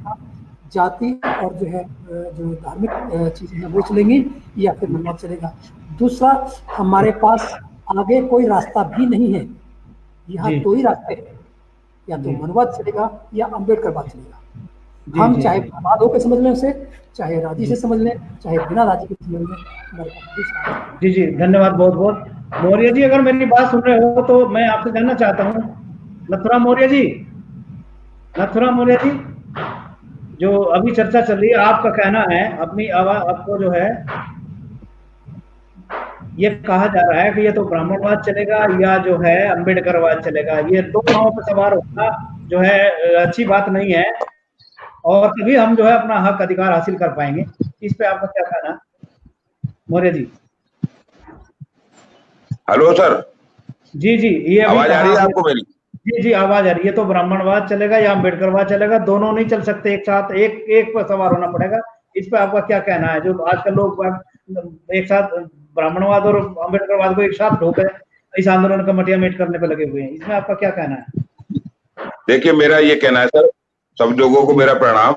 जाति और जो है जो धार्मिक चीजें हैं वो चलेंगी, या फिर मनवाद चलेगा। दूसरा, हमारे पास आगे कोई रास्ता भी नहीं है। यहाँ दो ही रास्ते हैं, या तो मनवाद चलेगा या अम्बेडकरवाद चलेगा। हम चाहे मनवाद होकर समझ लें उसे, चाहे राजी से समझ लें, चाहे बिना राजी के समझ लें। जी जी, धन्यवाद बहुत बहुत। मौर्य जी, अगर मेरी बात सुन रहे हो तो मैं आपसे जानना चाहता हूँ, नथुराम मौर्य जी, नथुराम मौर्य जी, जो अभी चर्चा चल रही है, आपका कहना है, अपनी आवाज आपको जो है ये कहा जा रहा है कि ये तो ब्राह्मणवाद चलेगा या जो है अम्बेडकरवाद चलेगा, ये दो नावों पर सवार होना जो है अच्छी बात नहीं है, और तभी हम जो है अपना हक अधिकार हासिल कर पाएंगे। इस पे आपका क्या कहना है मौर्य जी? Hello sir. जी जी, ये आवाज आ रही है आपको मेरी? जी जी, आवाज आ रही है। तो ब्राह्मणवाद चलेगा या अम्बेडकरवाद चलेगा? दोनों नहीं चल सकते एक साथ, एक पर सवार होना पड़ेगा। इस पे आपका क्या कहना है? जो आजकल लोग एक साथ ब्राह्मणवाद और अम्बेडकरवाद को एक साथ ढोकर इस आंदोलन का मटियामेट करने पे लगे हुए हैं, इसमें आपका क्या कहना है? देखिए, मेरा ये कहना है सर, सब लोगों को मेरा प्रणाम।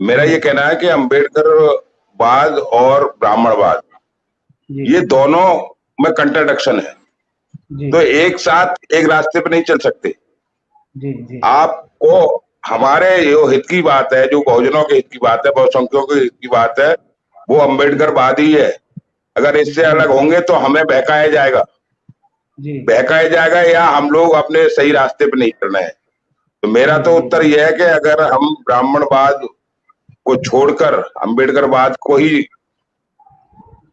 मेरा ये कहना है कि अम्बेडकरवाद और ब्राह्मणवाद जी ये दोनों में कंट्राडिक्शन है, जी तो एक साथ एक रास्ते पे नहीं चल सकते। जी जी आपको हमारे जो हित की बात है, जो बहुजनों के हित की बात है, बहुसंख्यकों के हित की बात है, वो अम्बेडकरवाद ही है। अगर इससे अलग होंगे तो हमें बहकाया जाएगा या हम लोग अपने सही रास्ते पे नहीं चल रहे हैं। तो मेरा तो उत्तर यह है कि अगर हम ब्राह्मणवाद को छोड़कर अम्बेडकरवाद को ही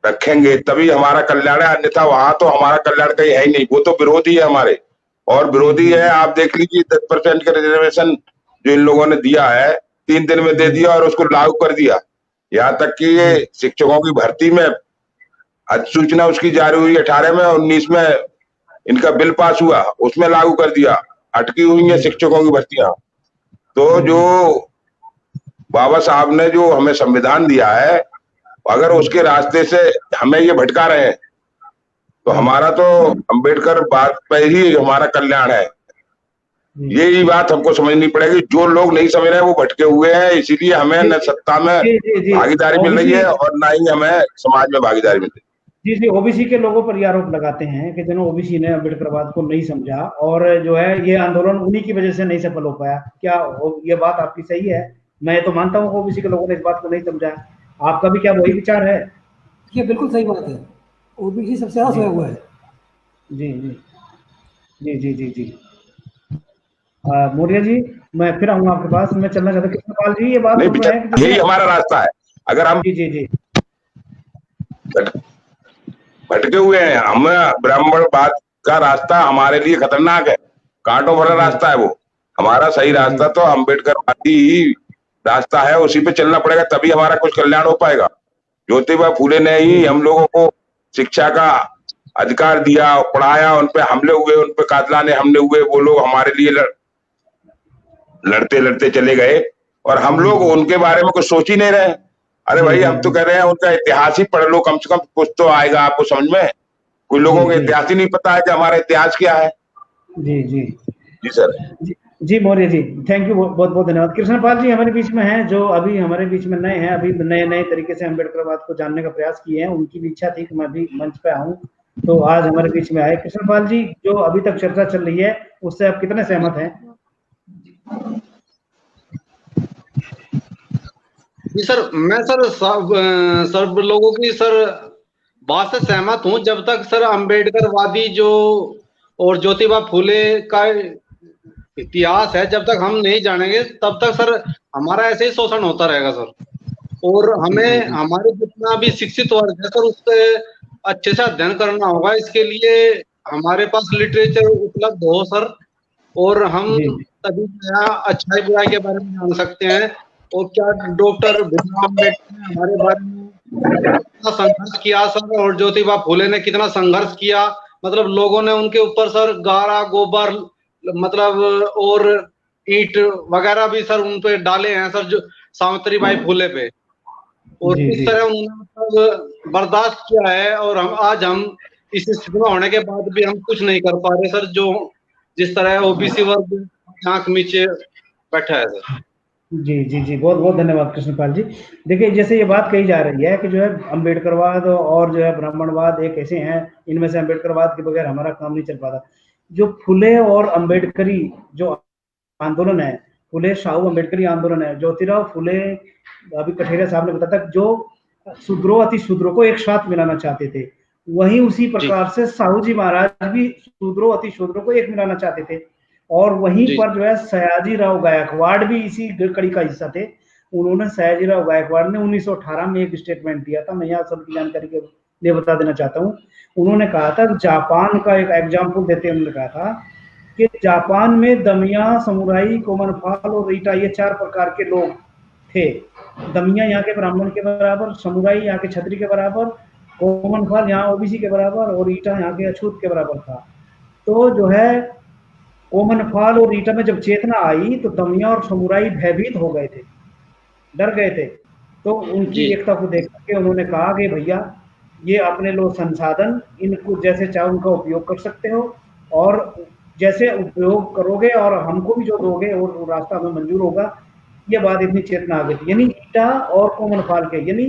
रखेंगे तभी हमारा कल्याण है, अन्यथा वहां तो हमारा कल्याण कहीं है ही नहीं। वो तो विरोधी है हमारे, और विरोधी है। आप देख लीजिए 10% का रिजर्वेशन जो इन लोगों ने दिया है, 3 दिन में दे दिया और उसको लागू कर दिया। यहाँ तक कि ये शिक्षकों की भर्ती में अधिसूचना उसकी जारी हुई 18 में, 19 में इनका बिल पास हुआ, उसमें लागू कर दिया। अटकी हुई है शिक्षकों की भर्तियां। तो जो बाबा साहब ने जो हमें संविधान दिया है, अगर उसके रास्ते से हमें ये भटका रहे हैं तो हमारा तो अम्बेडकर बात पे ही हमारा कल्याण है। यही बात हमको समझनी पड़ेगी। जो लोग नहीं समझ रहे हैं वो भटके हुए हैं, इसीलिए हमें न सत्ता में भागीदारी मिल रही है और ना ही हमें समाज में भागीदारी मिल रही है। जी जी, ओबीसी के लोगों पर ये आरोप लगाते हैं कि जिन्होंने ओबीसी ने अम्बेडकरवाद को नहीं समझा और जो है ये आंदोलन उन्हीं की वजह से नहीं सफल हो पाया। क्या ये बात आपकी सही है? मैं तो मानता हूँ ओबीसी के लोगों ने इस बात को नहीं समझा। आपका भी क्या वही विचार है? ये बिल्कुल सही बात है, ओबीसी सबसे ज्यादा सोया हुआ है। जी जी जी जी जी जी मौर्य जी, मैं फिर आऊंगा आपके पास। मैं चलना चाहता हूँ कृष्णपाल जी, ये बात नहीं, तो है कि यही हमारा रास्ता है। अगर हम जी जी जी भटके हुए हैं, हम ब्राह्मणवाद का रास्ता हमारे लिए खतरनाक है, कांटों भरा रास्ता है वो। हमारा सही रास्ता तो अम्बेडकरवादी ही रास्ता है, उसी पे चलना पड़ेगा, तभी हमारा कुछ कल्याण हो पाएगा। ज्योतिबा फूले ने ही हम लोगों को शिक्षा का अधिकार दिया, पढ़ाया, उन पे हमले हुए, उन पे कातलाने हमले हुए, वो लोग हमारे लिए लड़ते लड़ते चले गए और हम लोग उनके बारे में कुछ सोच ही नहीं रहे। अरे भाई, हम तो कह रहे हैं उनका इतिहास ही पढ़ लो, कम से कम कुछ तो आएगा आपको समझ में। कुछ लोगों को इतिहास ही नहीं पता है कि हमारा इतिहास क्या है। जी जी जी सर। जी मौर्य जी, थैंक यू, बहुत बहुत धन्यवाद। कृष्णपाल जी हमारे बीच में हैं, जो अभी हमारे बीच में नए हैं, अभी नए नए तरीके से अम्बेडकरवाद को जानने का प्रयास किए हैं। उनकी भी इच्छा थी कि मैं भी मंच पे आऊं, तो आज हमारे बीच में आए। कृष्णपाल जी, जो अभी तक चर्चा चल रही है उससे आप कितने सहमत हैं? जी सर, मैं सर सब लोगों की सर बात से सहमत हूँ। जब तक सर अम्बेडकरवादी जो और ज्योतिबा फूले का इतिहास है, जब तक हम नहीं जानेंगे तब तक सर हमारा ऐसे ही शोषण होता रहेगा सर। और हमें हमारे जितना भी शिक्षित वर्ग है सर उससे अच्छे से अध्ययन करना होगा। इसके लिए हमारे पास लिटरेचर उपलब्ध हो सर, और हम तभी अच्छाई बुराई के बारे में जान सकते हैं। और क्या डॉक्टर भीमराव अम्बेडकर ने हमारे बारे में कितना संघर्ष किया सर, और ज्योतिबा फूले ने कितना संघर्ष किया। मतलब लोगों ने उनके ऊपर सर गारा, गोबर, मतलब और ईंट वगैरह भी सर उन पे डाले हैं सर, जो सावित्रीबाई फूले पे। और इस तरह उन्होंने मतलब बर्दाश्त किया है, और आज हम इस स्थिति में होने के बाद भी हम कुछ नहीं कर पा रहे सर। जो जिस तरह ओबीसी वर्ग आंख नीचे बैठा है सर। जी जी जी, बहुत बहुत धन्यवाद कृष्णपाल जी। देखिए, जैसे ये बात कही जा रही है कि जो है अम्बेडकरवाद और जो है ब्राह्मणवाद एक ऐसे हैं, इनमें से अम्बेडकरवाद के बगैर हमारा काम नहीं चल पाता। जो फुले और अम्बेडकरी जो आंदोलन है, फुले शाहू अम्बेडकरी आंदोलन है, ज्योतिराव फुले, अभी कठेरिया साहब ने बताया था, जो शूद्रों अति शूद्रों को एक साथ मिलाना चाहते थे, वही उसी प्रकार से साहू जी महाराज भी शूद्रों अति शूद्रों को एक मिलाना चाहते थे। और वहीं पर जो है सयाजी राव गायकवाड़ भी इसी कड़ी का हिस्सा थे। उन्होंने, सयाजी राव गायकवाड़ ने 1918 में एक स्टेटमेंट दिया था, मैं यहाँ सबकी जानकारी के लिए बता देना चाहता हूँ। उन्होंने कहा था, जापान का एक एग्जाम्पल देते हुए उन्होंने कहा था कि जापान में दमिया, समुराई, कोमनफाल और रीटा, ये 4 प्रकार के लोग थे। दमिया यहाँ के ब्राह्मण के बराबर, समुराई यहाँ के क्षत्रिय के बराबर, कोमनफाल यहाँ ओबीसी के बराबर और रीटा यहाँ के अछूत के बराबर था। तो जो है कोमनफाल और रीटा में जब चेतना आई तो दमिया और समुराई भयभीत हो गए थे, डर गए थे। तो उनकी एकता को देख के उन्होंने कहा कि भैया, ये अपने लो संसाधन, इनको जैसे चाहे उनका उपयोग कर सकते हो, और जैसे उपयोग करोगे और हमको भी जो दोगे और रास्ता हमें मंजूर होगा। ये बात इतनी चेतना आ गई थी, यानी ईटा और कॉमन फाल के, यानी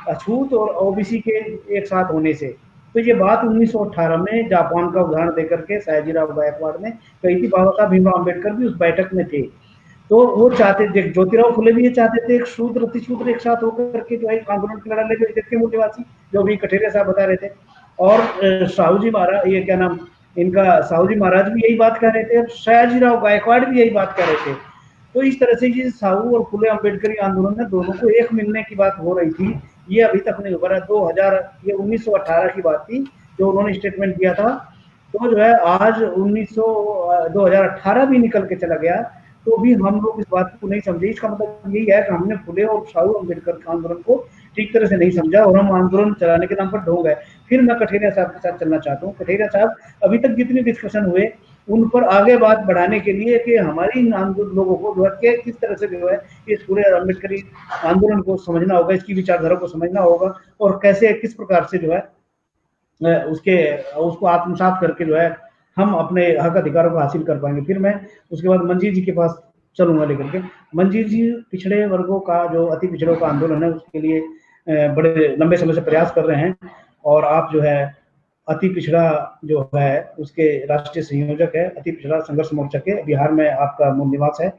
अछूत और ओबीसी के एक साथ होने से। तो ये बात 1918 में जापान का उदाहरण देकर के सयाजीराव गायकवाड़ ने कही थी। बाबा साहब भीमराव अम्बेडकर भी उस बैठक में थे। तो वो चाहते थे, ज्योतिराव फुले भी ये चाहते थे, एक शूद्र अतिशूद्र एक साथ होकर के जो है आंदोलन की लड़ा लेके के मूल्यवासी, जो भी कठेरिया साहब बता रहे थे। और साहू जी महाराज, ये क्या नाम इनका, साहू जी महाराज भी यही बात कह रहे थे, और सयाजीराव गायकवाड़ भी यही बात कह रहे थे। तो इस तरह से ये साहू और फुले अम्बेडकरी आंदोलन में दोनों को एक मिलने की बात हो रही थी। ये अभी तक नहीं हो रहा। 2000 ये 1918 की बात थी जो उन्होंने स्टेटमेंट दिया था। तो जो है आज 2018 भी निकल के चला गया, तो भी हम लोग इस बात को नहीं समझे। इसका मतलब यही है कि हमने फुले और साहू अम्बेडकर के आंदोलन को ठीक तरह से नहीं समझा, और हम आंदोलन चलाने के नाम पर ढोंग गए। फिर मैं कठेरिया साहब के साथ चलना चाहता हूँ। कठेरिया साहब, अभी तक जितने डिस्कशन हुए उन पर आगे बात बढ़ाने के लिए कि हमारी लोगों को जो है किस तरह से जो है इस पूरे अम्बेडकरी आंदोलन को समझना होगा, इसकी विचारधारा को समझना होगा, और कैसे किस प्रकार से जो है उसको आत्मसात करके जो है हम अपने हक अधिकारों को हासिल कर पाएंगे। फिर मैं उसके बाद मंजीत जी के पास चलूंगा लेकर के। मंजीत जी पिछड़े वर्गों का जो अति पिछड़ों का आंदोलन है उसके लिए बड़े लंबे समय से प्रयास कर रहे हैं, और आप जो है अति पिछड़ा जो है उसके राष्ट्रीय संयोजक है, अति पिछड़ा संघर्ष मोर्चा के, बिहार में आपका मूल निवास है।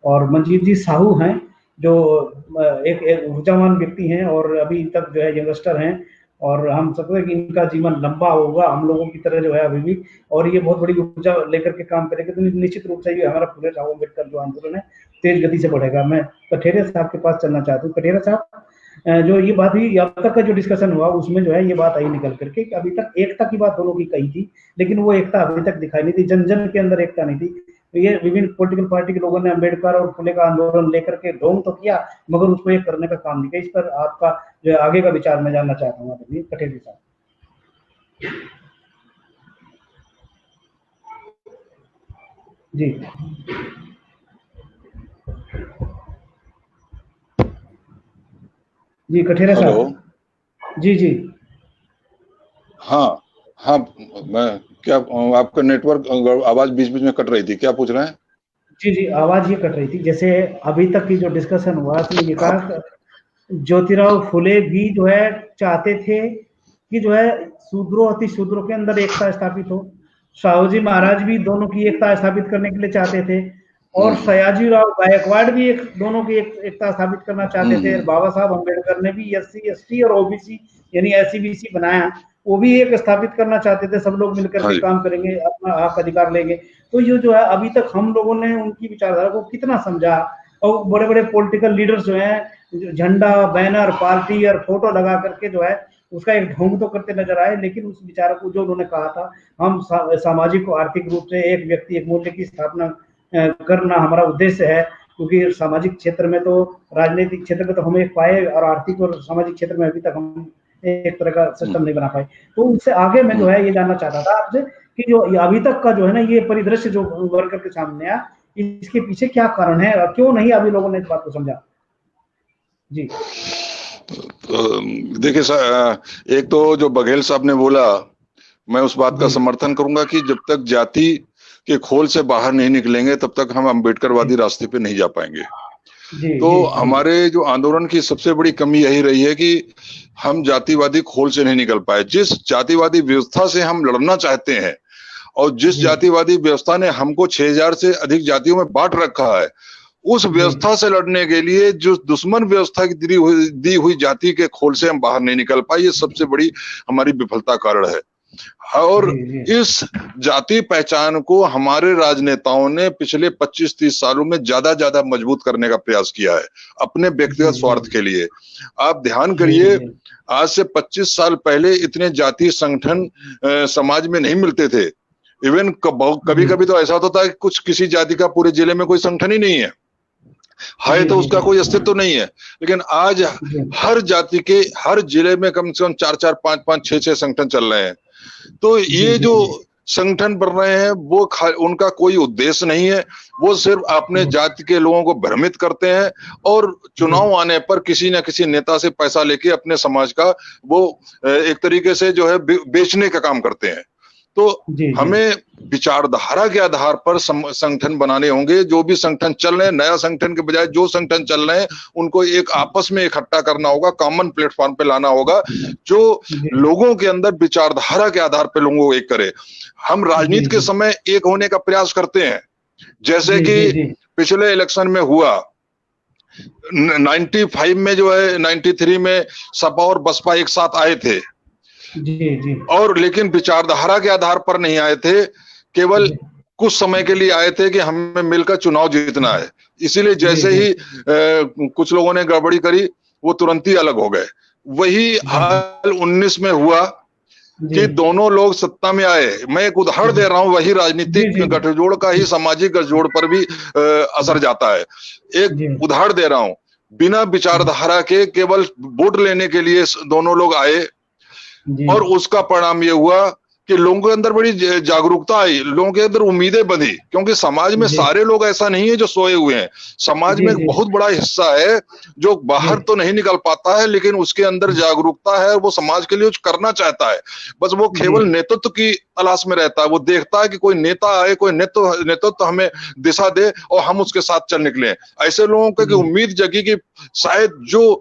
और मंजीत जी साहू हैं जो एक ऊर्जावान व्यक्ति हैं और अभी तक जो है यंगस्टर हैं, और हम सकते हैं कि इनका जीवन लंबा होगा हम लोगों की तरह जो है अभी भी, और ये बहुत बड़ी ऊर्जा लेकर के काम करेंगे। तो निश्चित रूप से ये हमारा फुले साहू अम्बेडकर जो आंदोलन है तेज गति से बढ़ेगा। मैं कठेरिया साहब के पास चलना चाहता हूँ। कठेरिया साहब, जो ये बात हुई अब तक का जो डिस्कशन हुआ उसमें जो है ये बात आई निकल करके कि अभी तक एकता की बात दोनों की कही थी, लेकिन वो एकता अभी तक दिखाई नहीं थी, जन जन के अंदर एकता नहीं थी। तो ये विभिन्न पॉलिटिकल पार्टी के लोगों ने अम्बेडकर और फुले का आंदोलन लेकर के ढोंग तो किया, मगर उसको एक करने का काम नहीं किया। इस पर आपका जो आगे का विचार मैं जानना चाहता हूँ अपनी कठेरिया साहब। जी जी कठेरिया साहब। जी जी हाँ हाँ, मैं क्या, आपका नेटवर्क आवाज बीच बीच में कट रही थी, क्या पूछ रहे हैं? जी जी, आवाज ये कट रही थी। जैसे अभी तक की जो डिस्कशन हुआ उसमें ये कहा ज्योतिराव फुले भी जो है चाहते थे कि जो है शूद्रों अति शूद्रों के अंदर एकता स्थापित हो, साहू जी महाराज भी दोनों की एकता स्थापित करने के लिए चाहते थे, और सयाजीराव गायकवाड़ भी दोनों की एकता स्थापित करना चाहते थे। बाबा साहब अम्बेडकर ने भी SC ST और OBC यानी SC BC बनाया, वो भी एक स्थापित करना चाहते थे, सब लोग मिलकर के काम करेंगे, अपना हक अधिकार लेंगे। तो ये जो है अभी तक हम लोगों ने उनकी विचारधारा को कितना समझा, और बड़े बड़े पॉलिटिकल लीडर्स जो हैं झंडा बैनर पार्टी और फोटो लगा करके जो है उसका एक ढोंग तो करते नजर आए, लेकिन उस विचार को जो उन्होंने कहा था हम सामाजिक और आर्थिक रूप से एक व्यक्ति एक मूल्य की स्थापना करना हमारा उद्देश्य है, क्योंकि सामाजिक क्षेत्र में तो राजनीतिक क्षेत्र में तो हम एक पाए, और आर्थिक और सामाजिक क्षेत्र में अभी तक हम एक तरह का सिस्टम नहीं बना पाए। तो उससे आगे मैं जो है ये जानना चाहता था आपसे कि जो अभी तक का जो है ना ये परिदृश्य जो उभर करके सामने आया, इसके पीछे क्या कारण है और क्यों नहीं अभी लोगों ने इस बात को समझा? जी देखिए सर, एक तो जो बघेल साहब ने बोला, मैं उस बात का समर्थन करूंगा कि जब तक जाति के खोल से बाहर नहीं निकलेंगे तब तक हम अम्बेडकरवादी रास्ते पे नहीं जा पाएंगे। तो हमारे जो आंदोलन की सबसे बड़ी कमी यही रही है कि हम जातिवादी खोल से नहीं निकल पाए। जिस जातिवादी व्यवस्था से हम लड़ना चाहते हैं और जिस जातिवादी व्यवस्था ने हमको 6000 से अधिक जातियों में बांट रखा है, उस व्यवस्था से लड़ने के लिए जो दुश्मन व्यवस्था की दी हुई जाति के खोल से हम बाहर नहीं निकल पाए, ये सबसे बड़ी हमारी विफलता कारण है। और इस जाति पहचान को हमारे राजनेताओं ने पिछले 25-30 सालों में ज्यादा मजबूत करने का प्रयास किया है अपने व्यक्तिगत स्वार्थ के लिए। आप ध्यान करिए, आज से 25 साल पहले इतने जातीय संगठन समाज में नहीं मिलते थे। इवन कभी कभी तो ऐसा होता है कि कुछ किसी जाति का पूरे जिले में कोई संगठन ही नहीं है तो उसका कोई अस्तित्व तो नहीं है। लेकिन आज हर जाति के हर जिले में कम से कम 4-4, 5-5, 6-6 संगठन चल रहे हैं। तो ये जो संगठन बन रहे हैं वो उनका कोई उद्देश्य नहीं है, वो सिर्फ अपने जाति के लोगों को भ्रमित करते हैं और चुनाव आने पर किसी न किसी नेता से पैसा लेके अपने समाज का वो एक तरीके से जो है बेचने का काम करते हैं। तो जी, जी। हमें विचारधारा के आधार पर संगठन बनाने होंगे। जो भी संगठन चल रहे हैं, नया संगठन के बजाय जो संगठन चल रहे हैं उनको एक आपस में इकट्ठा करना होगा, कॉमन प्लेटफॉर्म पे लाना होगा, जो जी, लोगों के अंदर विचारधारा के आधार पर लोगों को एक करे। हम राजनीति के जी। समय एक होने का प्रयास करते हैं, जैसे जी, कि जी, जी। पिछले इलेक्शन में हुआ 95 में, जो है 93 में सपा और बसपा एक साथ आए थे, जी, जी। और लेकिन विचारधारा के आधार पर नहीं आए थे, केवल जी। कुछ समय के लिए आए थे कि हमें मिलकर चुनाव जीतना है। इसीलिए जैसे जी, जी। ही कुछ लोगों ने गड़बड़ी करी, वो तुरंत ही अलग हो गए। वही जी, हाल 19 में हुआ जी। कि दोनों लोग सत्ता में आए। मैं एक उदाहरण दे रहा हूं, वही जी, राजनीतिक जी। गठजोड़ का ही सामाजिक गठजोड़ पर भी असर जाता है। एक जी। उदाहरण दे रहा हूं, बिना विचारधारा के केवल वोट लेने के लिए दोनों लोग आए, जी। और उसका परिणाम ये हुआ कि लोगों के अंदर बड़ी जागरूकता आई, लोगों के अंदर उम्मीदें बंधी, क्योंकि समाज में जी। सारे लोग ऐसा नहीं है जो सोए हुए हैं। समाज जी, में एक जी। बहुत बड़ा हिस्सा है जो बाहर जी। तो नहीं निकल पाता है, लेकिन उसके अंदर जागरूकता है, वो समाज के लिए कुछ करना चाहता है। बस वो केवल जी। नेतृत्व की तलाश में रहता है। वो देखता है कि कोई नेता आए, कोई नेतृत्व हमें दिशा दे और हम उसके साथ चल निकले। ऐसे लोगों को जी। उम्मीद जगी कि शायद जो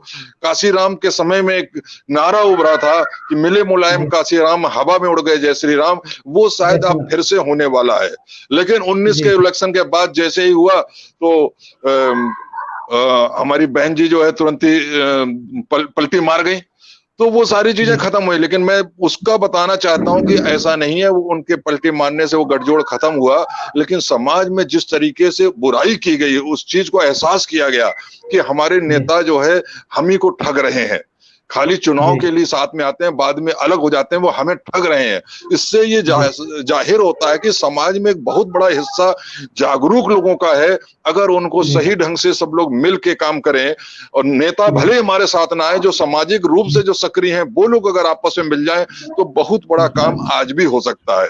काशीराम के समय में एक नारा उभरा था कि मिले मुलायम जी। काशीराम, हवा में उड़ गए जय श्री राम, वो शायद जय श्री अब राम। फिर से होने वाला है। लेकिन 19 जी। के इलेक्शन के बाद जैसे ही हुआ तो हमारी बहन जी जो है तुरंत ही पलटी मार गई, तो वो सारी चीजें जी। खत्म हुई। लेकिन मैं उसका बताना चाहता हूं कि ऐसा नहीं है वो उनके पलटी मारने से वो गठजोड़ खत्म हुआ, लेकिन समाज में जिस तरीके से बुराई की गई, उस चीज को एहसास किया गया कि हमारे नेता जो है हम ही को ठग रहे हैं। खाली चुनाव जी। के लिए साथ में आते हैं, बाद में अलग हो जाते हैं, वो हमें ठग रहे हैं। इससे ये जाहिर होता है कि समाज में एक बहुत बड़ा हिस्सा जागरूक लोगों का है। अगर उनको जी। सही ढंग से सब लोग मिल के काम करें, और नेता जी। भले हमारे साथ ना आए, जो सामाजिक रूप से जो सक्रिय हैं वो लोग अगर आपस में मिल जाएं तो बहुत बड़ा काम आज भी हो सकता है।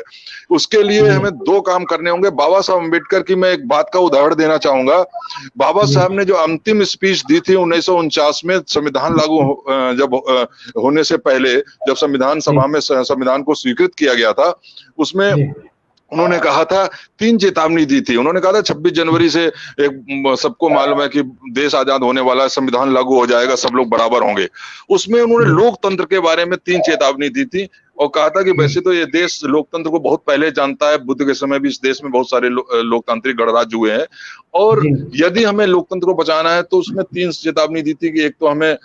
उसके लिए जी। हमें दो काम करने होंगे। बाबा साहब अम्बेडकर की मैं एक बात का उदाहरण देना चाहूंगा। बाबा जी। साहब ने जो अंतिम स्पीच दी थी 1949 में, संविधान लागू जब होने से पहले, जब संविधान सभा में संविधान को स्वीकृत किया गया था, उसमें जी। उन्होंने कहा था, 3 चेतावनी दी थी। उन्होंने कहा था 26 जनवरी से एक सबको मालूम है कि देश आजाद होने वाला है, संविधान लागू हो जाएगा, सब लोग बराबर होंगे। उसमें उन्होंने लोकतंत्र के बारे में 3 चेतावनी दी थी और कहा था कि वैसे तो ये देश लोकतंत्र को बहुत पहले जानता है, बुद्ध के समय भी इस देश में बहुत सारे लोकतांत्रिक गणराज्य हुए हैं, और जी। यदि हमें लोकतंत्र को बचाना है तो उसमें 3 चेतावनी दी थी कि एक तो हमें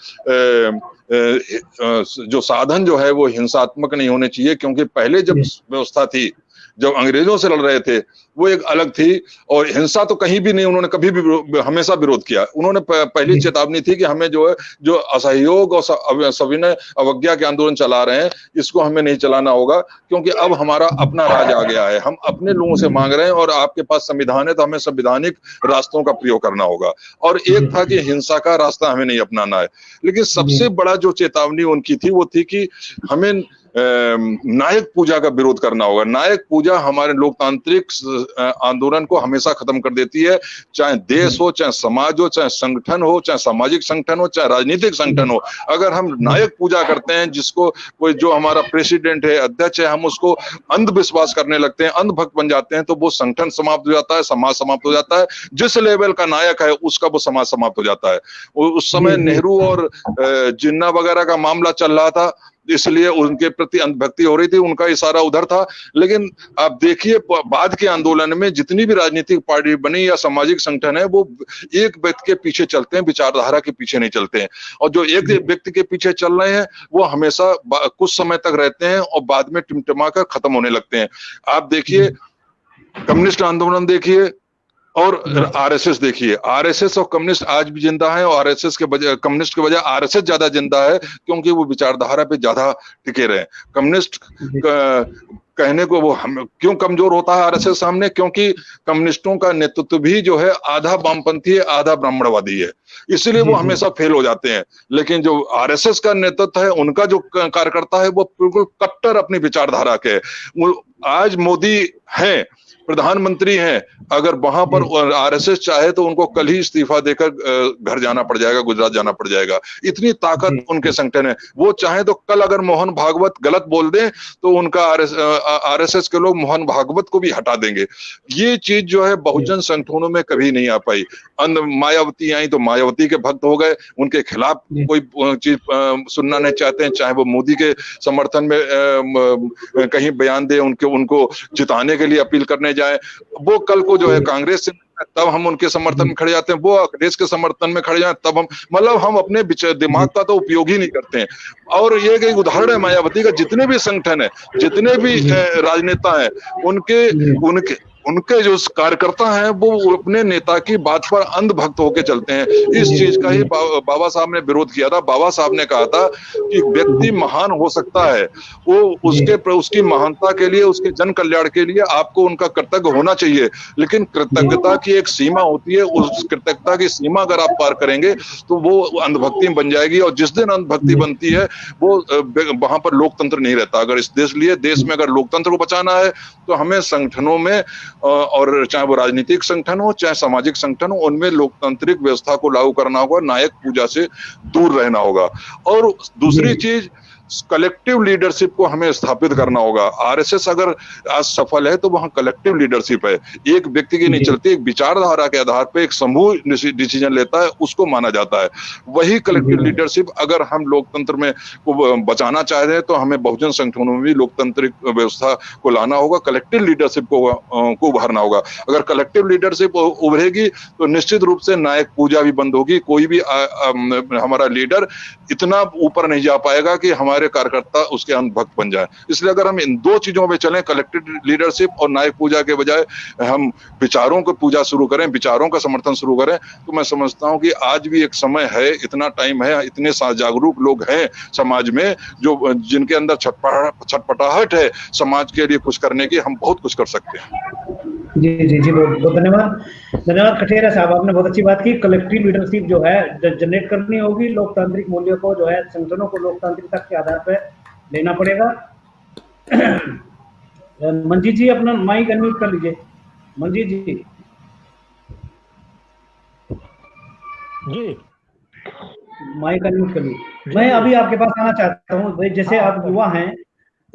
जो साधन जो है वो हिंसात्मक नहीं होने चाहिए, क्योंकि पहले जब व्यवस्था थी, जब अंग्रेजों से लड़ रहे थे, वो एक अलग थी, और हिंसा तो कहीं भी नहीं, उन्होंने कभी भी हमेशा विरोध किया। उन्होंने पहली चेतावनी थी कि हमें जो है, जो असहयोग और सविनय अवज्ञा के आंदोलन चला रहे हैं, इसको हमें नहीं चलाना होगा, क्योंकि अब हमारा अपना राज आ गया है, हम अपने लोगों से मांग रहे हैं, और आपके पास संविधान है तो हमें संवैधानिक रास्तों का प्रयोग करना होगा। और एक था कि हिंसा का रास्ता हमें नहीं अपनाना है। लेकिन सबसे बड़ा जो चेतावनी उनकी थी वो थी कि हमें नायक पूजा का विरोध करना होगा। नायक पूजा हमारे लोकतांत्रिक आंदोलन को हमेशा खत्म कर देती है, चाहे देश हो, चाहे समाज हो, चाहे संगठन हो, चाहे सामाजिक संगठन हो, चाहे राजनीतिक संगठन हो। अगर हम नायक पूजा करते हैं, जिसको कोई जो हमारा प्रेसिडेंट है, अध्यक्ष है, हम उसको अंधविश्वास करने लगते हैं, अंधभक्त बन जाते हैं, तो वो संगठन समाप्त हो जाता है, समाज समाप्त हो जाता है। जिस लेवल का नायक है उसका वो समाज समाप्त हो जाता है। उस समय नेहरू और जिन्ना वगैरह का मामला चल रहा था, इसलिए उनके प्रति अंधभक्ति हो रही थी, उनका इशारा उधर था। लेकिन आप देखिए बाद के आंदोलन में जितनी भी राजनीतिक पार्टी बनी या सामाजिक संगठन है, वो एक व्यक्ति के पीछे चलते हैं, विचारधारा के पीछे नहीं चलते हैं। और जो एक व्यक्ति के पीछे चल रहे हैं वो हमेशा कुछ समय तक रहते हैं और बाद में टिमटिमा कर खत्म होने लगते हैं। आप देखिए कम्युनिस्ट आंदोलन देखिए और आरएसएस देखिए, आरएसएस और कम्युनिस्ट आज भी जिंदा है, और आरएसएस के बजाय कम्युनिस्ट के बजाय आरएसएस ज्यादा जिंदा है, क्योंकि वो विचारधारा पे ज्यादा टिके रहे। कम्युनिस्ट कहने को वो हम क्यों कमजोर होता है आरएसएस सामने, क्योंकि कम्युनिस्टों का नेतृत्व भी जो है आधा वामपंथी है, आधा ब्राह्मणवादी है, इसलिए वो हमेशा फेल हो जाते हैं। लेकिन जो आरएसएस का नेतृत्व है, उनका जो कार्यकर्ता है, वो बिल्कुल कट्टर अपनी विचारधारा के। आज मोदी है प्रधानमंत्री हैं, अगर वहां पर आरएसएस चाहे तो उनको कल ही इस्तीफा देकर घर जाना पड़ जाएगा, गुजरात जाना पड़ जाएगा। इतनी ताकत उनके संगठन है। वो चाहे तो कल अगर मोहन भागवत गलत बोल दें तो उनका आरएसएस के लोग मोहन भागवत को भी हटा देंगे। ये चीज जो है बहुजन संगठनों में कभी नहीं आ पाई। मायावती आई तो मायावती के भक्त हो गए, उनके खिलाफ कोई चीज सुनना नहीं चाहते हैं, चाहे वो मोदी के समर्थन में कहीं बयान दे, उनको जिताने के लिए अपील करने जाए। वो कल को जो है कांग्रेस से तब हम उनके समर्थन में खड़े जाते हैं, वो अखिलेश के समर्थन में खड़े जाए तब हम, मतलब हम अपने दिमाग का तो उपयोग ही नहीं करते हैं। और ये एक उदाहरण है मायावती का। जितने भी संगठन है, जितने भी राजनेता हैं, उनके जो कार्यकर्ता हैं वो अपने नेता की बात पर अंधभक्त होकर चलते हैं। इस चीज का ही बाबा साहब ने विरोध किया था। बाबा साहब ने कहा था कि व्यक्ति महान हो सकता है, वो उसकी महानता के लिए, उसके जन कल्याण के लिए आपको उनका कृतज्ञ होना चाहिए, लेकिन कृतज्ञता की एक सीमा होती है। उस कृतज्ञता की सीमा अगर आप पार करेंगे तो वो अंधभक्ति बन जाएगी, और जिस दिन अंधभक्ति बनती है वो वहां पर लोकतंत्र नहीं रहता। अगर इस देश में अगर लोकतंत्र को बचाना है तो हमें संगठनों में, और चाहे वो राजनीतिक संगठन हो चाहे सामाजिक संगठन हो, उनमें लोकतांत्रिक व्यवस्था को लागू करना होगा, नायक पूजा से दूर रहना होगा। और दूसरी चीज, कलेक्टिव लीडरशिप को हमें स्थापित करना होगा। आरएसएस अगर आज सफल है तो वहां कलेक्टिव लीडरशिप है, एक व्यक्ति की नहीं चलती, एक विचारधारा के आधार पर एक समूह डिसीजन लेता है, उसको माना जाता है। वही कलेक्टिव लीडरशिप अगर हम लोकतंत्र में को बचाना चाह रहे हैं तो हमें बहुजन संगठनों में भी लोकतांत्रिक व्यवस्था को लाना होगा, कलेक्टिव लीडरशिप को उभारना होगा। अगर कलेक्टिव लीडरशिप उभरेगी तो निश्चित रूप से नायक पूजा भी बंद होगी। कोई भी हमारा लीडर इतना ऊपर नहीं जा पाएगा कि हमारे कार्यकर्ता उसके अंधभक्त बन जाए। इसलिए अगर हम इन दो चीजों पे चलें, कलेक्टिव लीडरशिप और नायक पूजा के बजाय हम विचारों को पूजा शुरू करें, विचारों का समर्थन शुरू करें, तो मैं समझता हूं कि आज भी एक समय है, इतना टाइम है, इतने जागरूक लोग हैं समाज में जो जिनके अंदर छटपटाहट है समाज के लिए कुछ करने की, हम बहुत कुछ कर सकते हैं। जी जी जी, बहुत बहुत धन्यवाद कठेरा साहब, आपने बहुत अच्छी बात की। कलेक्टिव लीडरशिप जो है जनरेट करनी होगी, लोकतांत्रिक मूल्यों को जो है संगठनों को लोकतांत्रिकता के आधार पर लेना पड़ेगा। मंजीत जी अपना माइक अनम्यूट कर लीजिए। मंजीत जी जी माइक अनम्यूट कर लीजिए। मैं अभी आपके पास आना चाहता हूँ, जैसे आप युवा हैं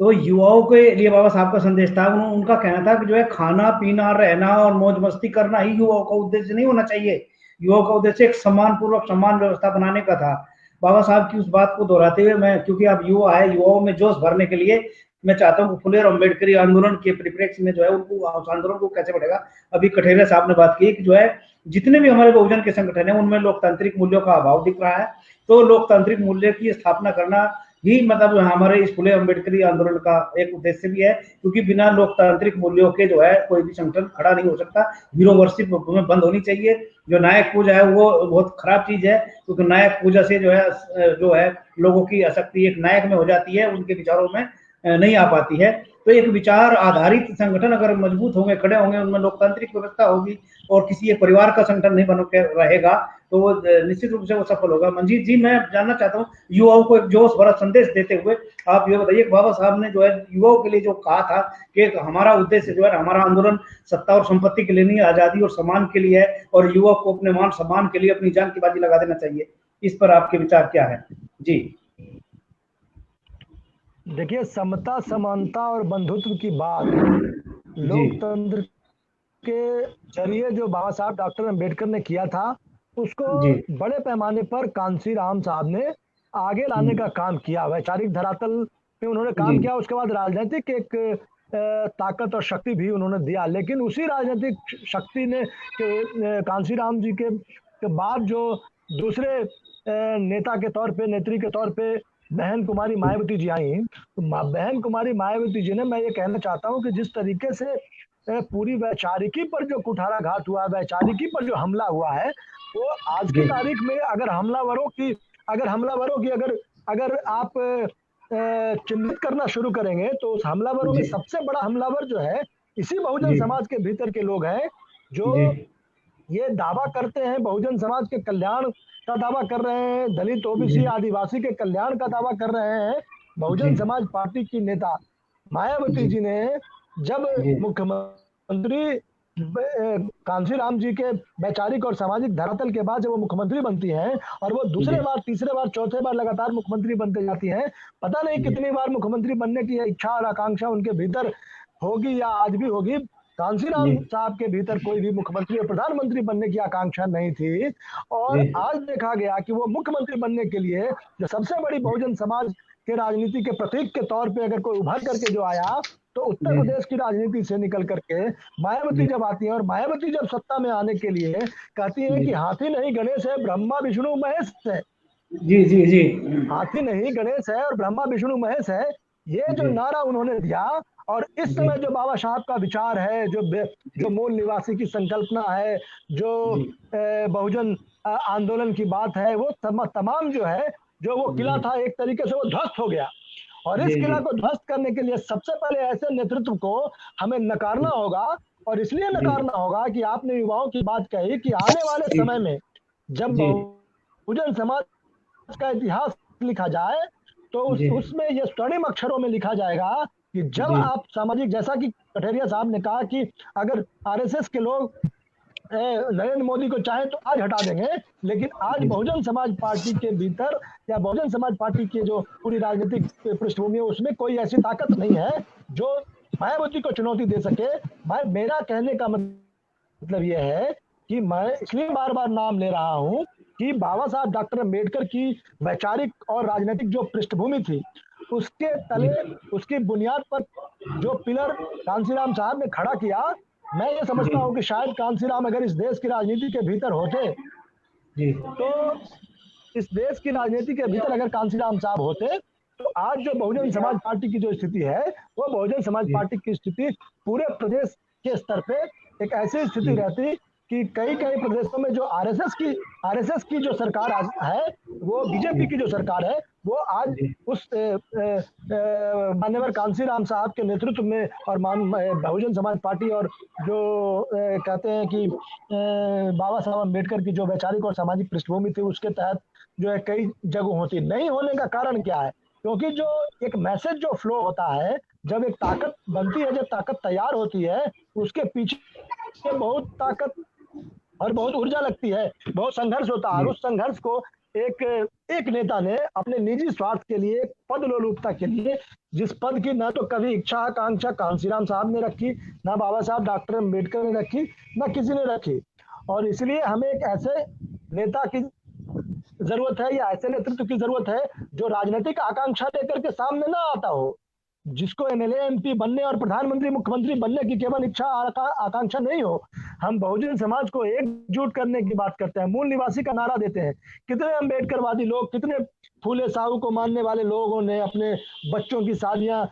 तो युवाओं के लिए बाबा साहब का संदेश था, उनका कहना था कि जो है खाना पीना रहना और मौज मस्ती करना ही युवाओं का उद्देश्य नहीं होना चाहिए। युवाओं का उद्देश्य एक सम्मान पूर्वक समान व्यवस्था बनाने का था। बाबा साहब की उस बात को दोहराते हुए मैं, क्योंकि आप युवा है, युवाओं में जोश भरने के लिए मैं चाहता हूँ फुले और अम्बेडकरी आंदोलन के परिप्रेक्ष्य में जो है उनको उस आंदोलन को कैसे बढ़ेगा। अभी कठेरा साहब ने बात की कि जो है जितने भी हमारे बहुजन के संगठन है उनमें लोकतांत्रिक मूल्यों का अभाव दिख रहा है, तो लोकतांत्रिक मूल्य की स्थापना करना ही मतलब हमारे इस फुले अम्बेडकरी आंदोलन का एक उद्देश्य भी है, क्योंकि बिना लोकतांत्रिक मूल्यों के जो है कोई भी संगठन खड़ा नहीं हो सकता। हीरोवर्शिप में बंद होनी चाहिए। जो नायक पूजा है वो बहुत खराब चीज है, क्योंकि नायक पूजा से जो है लोगों की आसक्ति एक नायक में हो जाती है, उनके विचारों में नहीं आ पाती है। तो एक विचार आधारित संगठन अगर मजबूत होंगे, खड़े होंगे, उनमें लोकतांत्रिक व्यवस्था होगी और किसी एक परिवार का संगठन नहीं बन के रहेगा तो वो निश्चित रूप से वो सफल होगा। मंजीत जी, मैं जानना चाहता हूँ युवाओं को एक जोश भरा संदेश देते हुए आप ये बताइए, बाबा साहब ने जो है युवाओं के लिए जो कहा था कि हमारा उद्देश्य जो है, हमारा आंदोलन सत्ता और संपत्ति के लिए नहीं, आजादी और सम्मान के लिए है, और युवा को अपने मान सम्मान के लिए अपनी जान की बाजी लगा देना चाहिए। इस पर आपके विचार क्या है? जी देखिए, समता समानता और बंधुत्व की बात लोकतंत्र के जरिए जो बाबा साहब डॉक्टर अम्बेडकर ने किया था उसको बड़े पैमाने पर कांसी राम साहब ने आगे लाने का काम किया। वैचारिक धरातल पे उन्होंने काम किया, उसके बाद राजनीतिक एक ताकत और शक्ति भी उन्होंने दिया। लेकिन उसी राजनीतिक शक्ति ने कांसी राम जी के बाद जो दूसरे नेता के तौर पे, नेत्री के तौर पे बहन कुमारी मायावती जी आई, तो बहन कुमारी मायावती जी ने, मैं ये कहना चाहता हूँ कि जिस तरीके से पूरी वैचारिकी पर जो कुठाराघात हुआ, वैचारिकी पर जो हमला हुआ है, वो आज की तारीख में अगर हमलावरों की अगर आप चिन्हित करना शुरू करेंगे तो उस हमलावरों में सबसे बड़ा हमलावर जो है इसी बहुजन समाज के भीतर के लोग हैं, जो ये दावा करते हैं बहुजन समाज के कल्याण का दावा कर रहे हैं, दलित ओबीसी आदिवासी के कल्याण का दावा कर रहे हैं। बहुजन समाज पार्टी की नेता मायावती जी ने जब मुख्यमंत्री कांशीराम जी के वैचारिक और सामाजिक धरातल के बाद जब वो मुख्यमंत्री बनती हैं और वो दूसरे बार, तीसरे बार, चौथे बार लगातार मुख्यमंत्री बनते जाती हैं, पता नहीं कितनी बार मुख्यमंत्री बनने की इच्छा और आकांक्षा उनके भीतर होगी या आज भी होगी। कांशीराम साहब के भीतर कोई भी मुख्यमंत्री और प्रधानमंत्री बनने की आकांक्षा नहीं थी, और आज देखा गया कि वो मुख्यमंत्री बनने के लिए जो सबसे बड़ी बहुजन समाज के राजनीति के प्रतीक के तौर पे अगर कोई उभर करके जो आया, तो उत्तर प्रदेश की राजनीति से निकल करके मायावती जब आती है, और मायावती जब सत्ता में आने के लिए कहती है कि हाथी नहीं गणेश है, ब्रह्मा विष्णु महेश है। जी जी जी, हाथी नहीं गणेश है और ब्रह्मा विष्णु महेश है, ये जो नारा उन्होंने दिया, और इस समय जो बाबा साहब का विचार है, जो मूल निवासी की संकल्पना है, जो बहुजन आंदोलन की बात है, वो तमाम जो है, जो वो किला था एक तरीके से वो ध्वस्त हो गया। और इस किला को ध्वस्त करने के लिए सबसे पहले ऐसे नेतृत्व को हमें नकारना होगा, और इसलिए नकारना होगा कि आपने युवाओं की बात कही कि आने वाले समय में जब बहुजन समाज का इतिहास लिखा जाए, तो उसमें ये स्वर्णिम अक्षरों में लिखा जाएगा कि जब आप सामाजिक, जैसा कि कठेरिया साहब ने कहा कि अगर आरएसएस के लोग नरेंद्र मोदी को चाहे तो आज हटा देंगे, लेकिन आज बहुजन समाज पार्टी के भीतर या बहुजन समाज पार्टी की जो पूरी राजनीतिक पृष्ठभूमि है, उसमें कोई ऐसी ताकत नहीं है जो मायावती को चुनौती दे सके। मेरा कहने का मतलब यह है कि मैं इसलिए बार बार नाम ले रहा हूं कि बाबा साहब डॉक्टर अम्बेडकर की वैचारिक और राजनीतिक जो पृष्ठभूमि थी, उसके तले, उसकी बुनियाद पर जो पिलर कांशीराम साहब ने खड़ा किया, मैं ये समझता हूं कि शायद कांशीराम अगर इस देश की राजनीति के भीतर होते, तो इस देश की राजनीति के भीतर अगर कांशीराम साहब होते, तो आज जो बहुजन समाज पार्टी की जो स्थिति है, वो बहुजन समाज पार्टी की स्थिति पूरे प्रदेश के स्तर पे एक ऐसी स्थिति रहती कि कई प्रदेशों में जो आरएसएस की जो सरकार है, वो बीजेपी की जो सरकार है, वो आज उस मान्यवर कांशीराम साहब के नेतृत्व में और बहुजन समाज पार्टी और जो कहते हैं कि बाबा साहब अम्बेडकर की जो वैचारिक और सामाजिक पृष्ठभूमि थी, उसके तहत जो है कई जगह होती नहीं होने का कारण क्या है? क्योंकि जो एक मैसेज जो फ्लो होता है, जब एक ताकत बनती है, जब ताकत तैयार होती है, उसके पीछे बहुत ताकत और बहुत ऊर्जा लगती है, बहुत संघर्ष होता है। उस संघर्ष को एक नेता ने अपने निजी स्वार्थ के लिए, पद लोलुपता के लिए, जिस पद की ना तो कभी इच्छा आकांक्षा कांशीराम साहब ने रखी, ना बाबा साहब डॉक्टर अम्बेडकर ने रखी, ना किसी ने रखी, और इसलिए हमें एक ऐसे नेता की जरूरत है या ऐसे नेतृत्व की जरूरत है जो राजनीतिक आकांक्षा लेकर के सामने ना आता हो, जिसको एमएलए एमपी बनने और प्रधानमंत्री मुख्यमंत्री बनने की केवल इच्छा आकांक्षा नहीं हो। हम बहुजन समाज को एकजुट करने की बात करते हैं, मूल निवासी का नारा देते हैं। कितने अम्बेडकरवादी लोग, कितने फूले साहू को मानने वाले लोगों ने अपने बच्चों की शादियां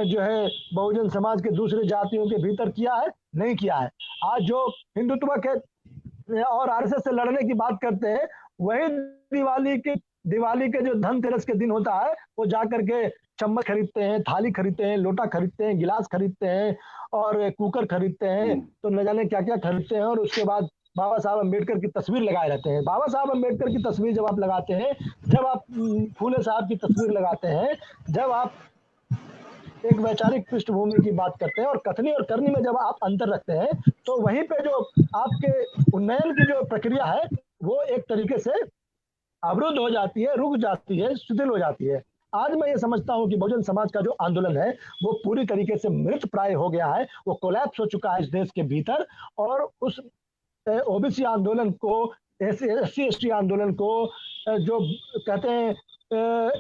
जो है बहुजन समाज के दूसरे जातियों के भीतर किया है? नहीं किया है। आज जो हिंदुत्व के और आरएसएस से लड़ने की बात करते हैं, वही दिवाली के जो धनतेरस के दिन होता है, वो जाकर के चम्मच खरीदते हैं, थाली खरीदते हैं, लोटा खरीदते हैं, गिलास खरीदते हैं और कुकर खरीदते हैं, तो न जाने क्या क्या खरीदते हैं, और उसके बाद बाबा साहब अम्बेडकर की तस्वीर लगाए रहते हैं। बाबा साहब अम्बेडकर की तस्वीर जब आप लगाते हैं, जब आप फूले साहब की तस्वीर लगाते हैं, जब आप एक वैचारिक पृष्ठभूमि की बात करते हैं और कथनी और करनी में जब आप अंतर रखते हैं, तो वहीं पे जो आपके उन्नयन की जो प्रक्रिया है, वो एक तरीके से अवरुद्ध हो जाती है, रुक जाती है, शिथिल हो जाती है। आज मैं ये समझता हूं कि बहुजन समाज का जो आंदोलन है, वो पूरी तरीके से मृत प्राय हो गया है, वो कोलैप्स हो चुका है इस देश के भीतर, और उस ओबीसी आंदोलन को, एससी एसटी आंदोलन को, जो कहते हैं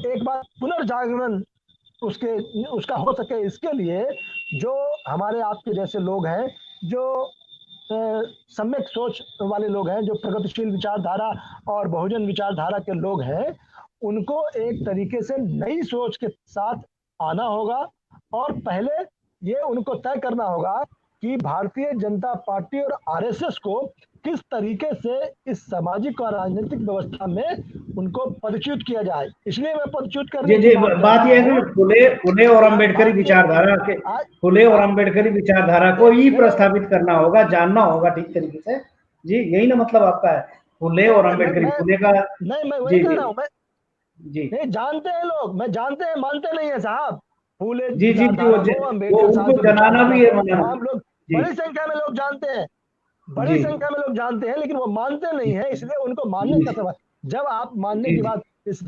एक बार पुनर्जागरण उसका हो सके, इसके लिए जो हमारे आपके जैसे लोग हैं, जो सम्यक सोच वाले लोग हैं, जो प्रगतिशील विचारधारा और बहुजन विचारधारा के लोग हैं, उनको एक तरीके से नई सोच के साथ आना होगा, और पहले ये उनको तय करना होगा कि भारतीय जनता पार्टी और आरएसएस को किस तरीके से इस सामाजिक और राजनीतिक व्यवस्था में उनको पदच्युत किया जाए। इसलिए मैं पदच्युत करने जी बात यह है कि फुले और अम्बेडकरी विचारधारा को ही प्रस्तावित करना होगा, जानना होगा ठीक तरीके से। जी यही ना मतलब आपका है, फुले और अम्बेडकरी। फुले का नहीं, मैं वही कह रहा हूँ, मैं जी नहीं जानते हैं लोग, मैं जानते हैं, मानते नहीं है साहब। फूले जी जी वो उनको जनाना भी है, तमाम लोग बड़ी संख्या में लोग जानते हैं, बड़ी संख्या में लोग जानते हैं, लेकिन वो मानते नहीं है, इसलिए उनको मानने का सवाल। जब आप मानने की बात, इस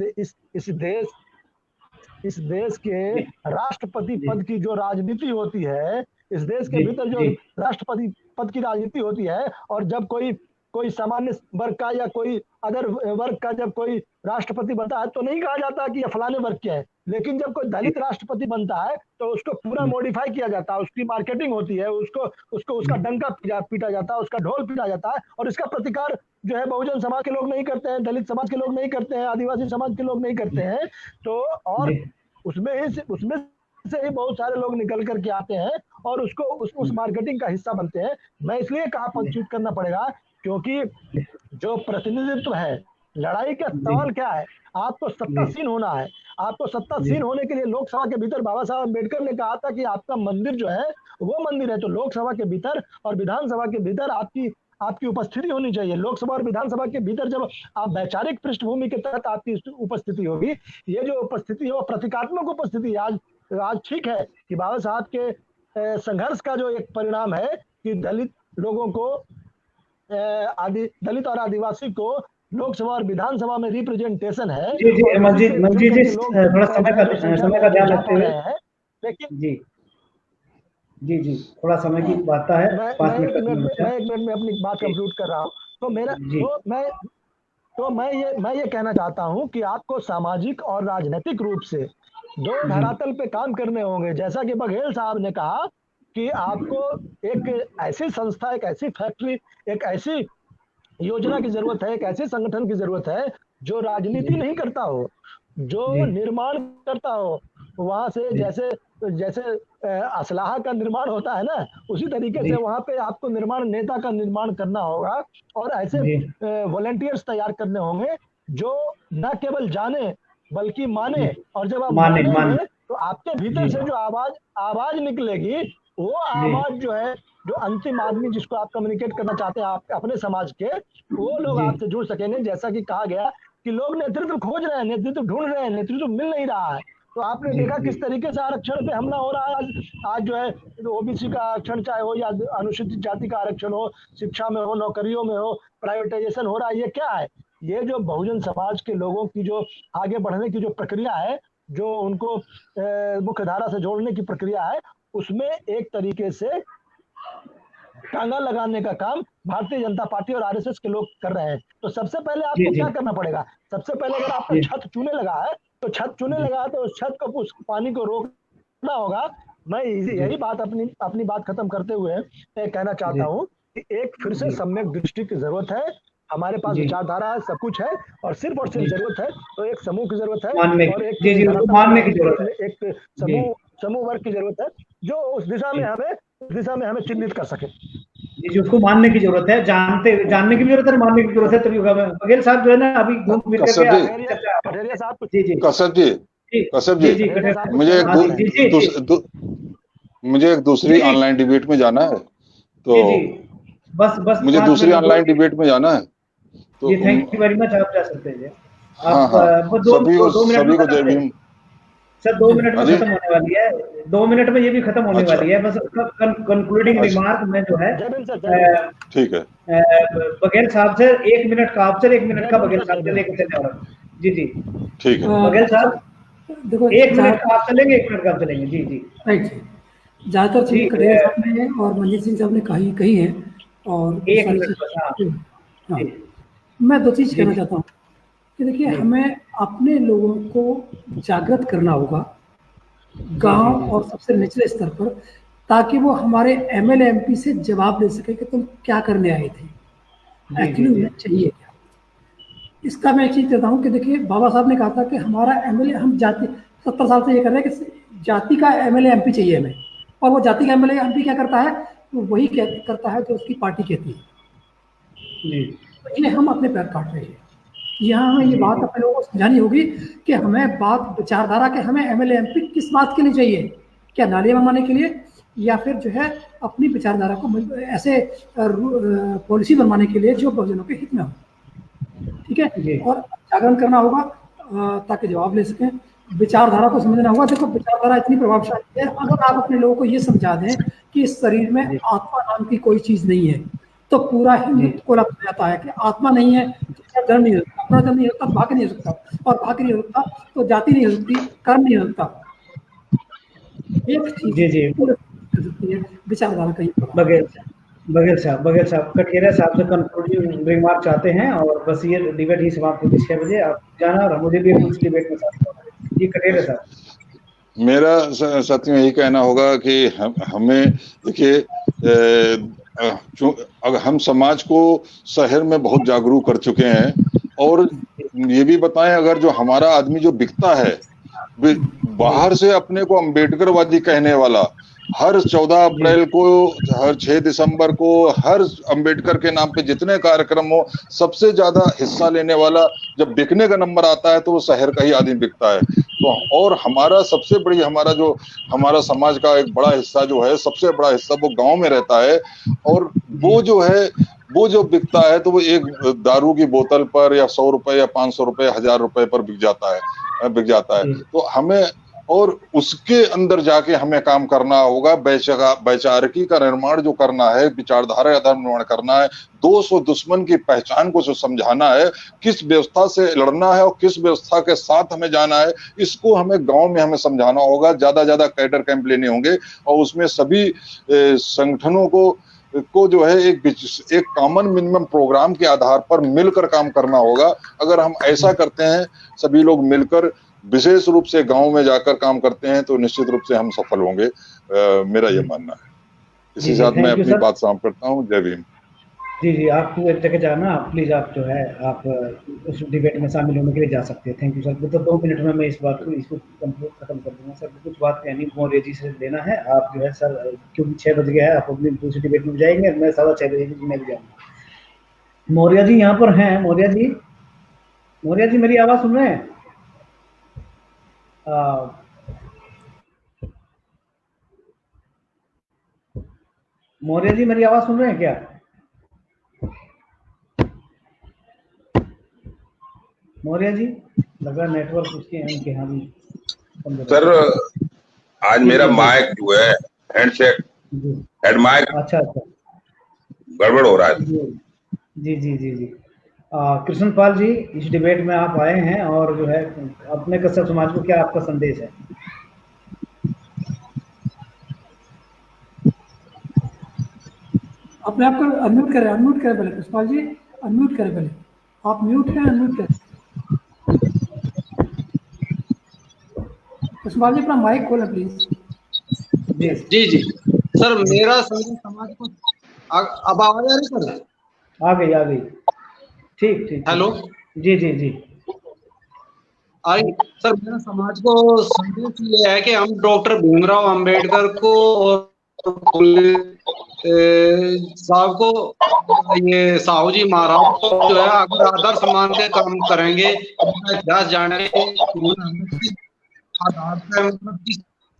देश के राष्ट्रपति पद की जो राजनीति होती है, इस देश के भीतर जो राष्ट्रपति पद की राजनीति होती है, और जब कोई सामान्य वर्ग का या कोई अदर वर्ग का जब कोई राष्ट्रपति बनता है तो नहीं कहा जाता कि यह फलाने वर्ग के है, लेकिन जब कोई दलित राष्ट्रपति बनता है तो उसको पूरा मॉडिफाई किया जाता है, उसकी मार्केटिंग होती है, उसको उसका डंका पीटा जाता है, उसका ढोल पीटा जाता है, और इसका प्रतिकार जो है बहुजन समाज के लोग नहीं करते हैं, दलित समाज के लोग नहीं करते हैं, आदिवासी समाज के लोग नहीं करते हैं। तो और उसमें से ही बहुत सारे लोग निकल करके आते हैं और उसको उस मार्केटिंग का हिस्सा बनते हैं। मैं इसलिए कहा पंचीत करना पड़ेगा, क्योंकि जो प्रतिनिधित्व है, लड़ाई का सवाल क्या है, आपको सत्तासीन होना है। आपको सत्तासीन होने के लिए लोकसभा के भीतर बाबा साहब अम्बेडकर ने कहा था कि आपका मंदिर जो है वो मंदिर है, तो लोकसभा के भीतर और विधानसभा के भीतर आपकी उपस्थिति होनी चाहिए। लोकसभा और विधानसभा के भीतर जब आप वैचारिक पृष्ठभूमि के तहत आपकी उपस्थिति होगी, ये जो उपस्थिति है वो प्रतीकात्मक उपस्थिति। आज ठीक है कि बाबा साहब के संघर्ष का जो एक परिणाम है कि दलित लोगों को, दलित और आदिवासी को लोकसभा और विधानसभा में रिप्रेजेंटेशन है। मंजीत जी थोड़ा समय का ध्यान रखते हुए, लेकिन जी थोड़ा समय की बात है। मैं 1 मिनट में अपनी बात कंक्लूड कर रहा हूँ। तो मैं ये कहना चाहता हूँ कि आपको सामाजिक और राजनीतिक रूप से दो धरातल पे काम करने होंगे। जैसा कि बघेल साहब ने कहा कि आपको एक ऐसी संस्था, एक ऐसी फैक्ट्री, एक ऐसी योजना की जरूरत है, एक ऐसे संगठन की जरूरत है जो राजनीति नहीं करता हो, जो निर्माण करता हो। वहां से जैसे असलाह का निर्माण होता है ना, उसी तरीके से वहां पे आपको नेता का निर्माण करना होगा, और ऐसे वॉलंटियर्स तैयार करने होंगे जो न केवल जाने बल्कि माने। और जब आप मानेंगे तो आपके भीतर से जो आवाज निकलेगी, वो आवाज जो है, जो अंतिम आदमी जिसको आप कम्युनिकेट करना चाहते हैं आप अपने समाज के, वो लोग आपसे जुड़ सकेंगे। जैसा कि कहा गया कि लोग नेतृत्व खोज रहे हैं, नेतृत्व ढूंढ रहे हैं, नेतृत्व मिल नहीं रहा है। तो आपने देखा किस तरीके से आरक्षण पे हमला हो रहा है। आज जो है ओबीसी का आरक्षण चाहे हो या अनुसूचित जाति का आरक्षण हो, शिक्षा में हो, नौकरियों में हो, प्राइवेटाइजेशन हो रहा है। ये क्या है? ये जो बहुजन समाज के लोगों की जो आगे बढ़ने की जो प्रक्रिया है, जो उनको मुख्य धारा से जोड़ने की प्रक्रिया है, उसमें एक तरीके से टांगा लगाने का काम भारतीय जनता पार्टी और आरएसएस के लोग कर रहे हैं। तो सबसे पहले आपको क्या करना पड़ेगा? सबसे पहले अगर आपका छत चूने लगा है तो उस छत को, उस पानी को रोकना होगा। मैं यही बात अपनी बात खत्म करते हुए कहना चाहता हूँ कि एक फिर से सम्यक दृष्टि की जरूरत है। हमारे पास विचारधारा है, सब कुछ है, और सिर्फ जरूरत है तो एक समूह की जरूरत है, और एक मानने की जरूरत है, एक समूह वर्ग की जरूरत है जो उस दिशा में हमें चिन्हित कर सके। जी, उसको मानने की जरूरत है, जानने की भी जरूरत है, मानने की जरूरत है। तभी होगा। बघेल साहब जो है ना, अभी कठेरिया साहब, कश्यप जी, मुझे एक दूसरी ऑनलाइन डिबेट में जाना है, तो बस मुझे दूसरी ऑनलाइन डिबेट में जाना है। तो थैंक यू वेरी मच। आप जा सकते हैं। सभी को जय भीम सर। 2 मिनट में खत्म होने वाली है, 2 मिनट में ये भी खत्म होने वाली है। बस कंक्लूडिंग रिमार्क में जो है, ठीक है, बघेल साहब से 1 मिनट का आपसे, 1 मिनट का बघेल साहब से लेकर चले जा रहा हूँ। जी ठीक है। बघेल साहब देखो, 1 मिनट का आप चलेंगे, 1 मिनट का आप चलेंगे। जी राइट। ज्यादातर चीजें कठेरिया साहब ने और मंजीत सिंह साहब ने कही है, और 1 मिनट। हाँ, मैं 2 चीज कहना चाहता हूँ कि देखिए, हमें अपने लोगों को जागृत करना होगा गांव और सबसे निचले स्तर पर, ताकि वो हमारे एमएलए एमपी से जवाब दे सके कि तुम क्या करने आए थे, एक्चुअली उन्हें चाहिए क्या। इसका मैं एक चीज कहता हूँ कि देखिए, बाबा साहब ने कहा था कि हमारा एमएलए, हम जाति 70 साल से ये कर रहे हैं कि जाति का एमएलए एमपी चाहिए हमें, और वो जाति का एमएलए एमपी क्या करता है? तो वही करता है जो उसकी पार्टी कहती है। तो ये हम अपने पैर काट रहे हैं। यहाँ हमें ये बात अपने लोगों को समझानी होगी कि हमें बात विचारधारा के, हमें एमएलए एमपी किस बात के लिए चाहिए, क्या नालियाँ बनवाने के लिए, या फिर जो है अपनी विचारधारा को ऐसे पॉलिसी बनवाने के लिए जो बहुजनों के हित में हो। ठीक है, और जागरण करना होगा ताकि जवाब ले सकें। विचारधारा को समझना होगा। देखो विचारधारा इतनी प्रभावशाली है, अगर आप अपने लोगों को ये समझा दें कि इस शरीर में आत्मा नाम की कोई चीज नहीं है, तो पूरा हिंदुत्व को लग जाता है कि आत्मा नहीं है तो क्या धर्म नहीं हो सकता, अपना धर्म नहीं हो सकता, भाग्य नहीं हो सकता, और भाग्य नहीं हो सकता तो जाति नहीं हो सकती, कर्म नहीं हो सकता। एक चीज पूरे सकती है विचारधारा कहीं बघेल साहब कठेरा साहब से कंक्लूडिंग रिमार्क चाहते हैं, और बस ये डिबेट ही समाप्त होगी 6 बजे, आप जाना और मुझे भी कुछ डिबेट में साथ होना। जी कठेरा साहब। मेरा साथियों यही कहना होगा कि हमें देखिए, अगर हम समाज को शहर में बहुत जागरूक कर चुके हैं, और ये भी बताएं, अगर जो हमारा आदमी जो बिकता है बाहर से अपने को अम्बेडकरवादी कहने वाला, हर 14 अप्रैल को, हर 6 दिसंबर को, हर अम्बेडकर के नाम पे जितने कार्यक्रम हो, सबसे ज्यादा हिस्सा लेने वाला जब बिकने का नंबर आता है तो वो शहर का ही आदमी बिकता है। तो और हमारा सबसे बड़ी, हमारा जो हमारा समाज का एक बड़ा हिस्सा जो है, सबसे बड़ा हिस्सा वो गांव में रहता है, और वो जो है वो जो बिकता है तो वो एक दारू की बोतल पर या 100 रुपए या 500 रुपए, 1000 रुपए पर बिक जाता है। तो हमें और उसके अंदर जाके हमें काम करना होगा। वैचारिकी का निर्माण जो करना है, विचारधारा का निर्माण करना है, दोस्त और दुश्मन की पहचान को जो समझाना है, किस व्यवस्था से लड़ना है और किस व्यवस्था के साथ हमें जाना है, इसको हमें गांव में हमें समझाना होगा। ज्यादा कैडर कैंप लेने होंगे और उसमें सभी संगठनों को जो है एक कॉमन मिनिमम प्रोग्राम के आधार पर मिलकर काम करना होगा। अगर हम ऐसा करते हैं, सभी लोग मिलकर विशेष रूप से गांव में जाकर काम करते हैं, तो निश्चित रूप से हम सफल होंगे। मेरा ये मानना है। इसी साथ मैं अपनी बात समाप्त करता हूँ। जय भीम। जी आप एक जगह जाना प्लीज, आप जो है आप उस डिबेट में शामिल होने के लिए जा सकते हैं। Thank you sir. तो 2 मिनट में मैं इस बात को खत्म कर दूंगा सर। कुछ बात यानी मौर्य जी से लेना है आप जो है सर, क्योंकि 6 बज गया है, आप अपनी दूसरी डिबेट में जाएंगे, मैं 6:15 बजे मैं भी जाऊँगा। मौर्य जी यहाँ पर हैं? मौर्य जी मेरी आवाज़ सुन रहे हैं? मौर्य जी मेरी आवाज़ सुन रहे हैं क्या? मौर्य जी लगा नेटवर्क उसके उनके यहाँ भी। सर आज मेरा माइक जो है हेड माइक अच्छा गड़बड़ हो रहा है। जी कृष्णपाल जी, इस डिबेट में आप आए हैं और जो है अपने कस्बा समाज को क्या आपका संदेश है? अपने आप को अनम्यूट करें पहले कृष्णपाल जी, अनम्यूट करें पहले। आप म्यूट हैं, अनम्यूट करें कृष्णपाल जी, अपना माइक खोलें प्लीज। जी सर, मेरा समाज को अब आवाज आ रही सर? आ गई। ठीक। हेलो जी आई सर। मेरा समाज को संदेश ये है कि हम डॉक्टर भीमराव अंबेडकर को और साहब को, ये साहू जी महाराज को जो है अगर आदर सम्मान के काम करेंगे, इतिहास जाने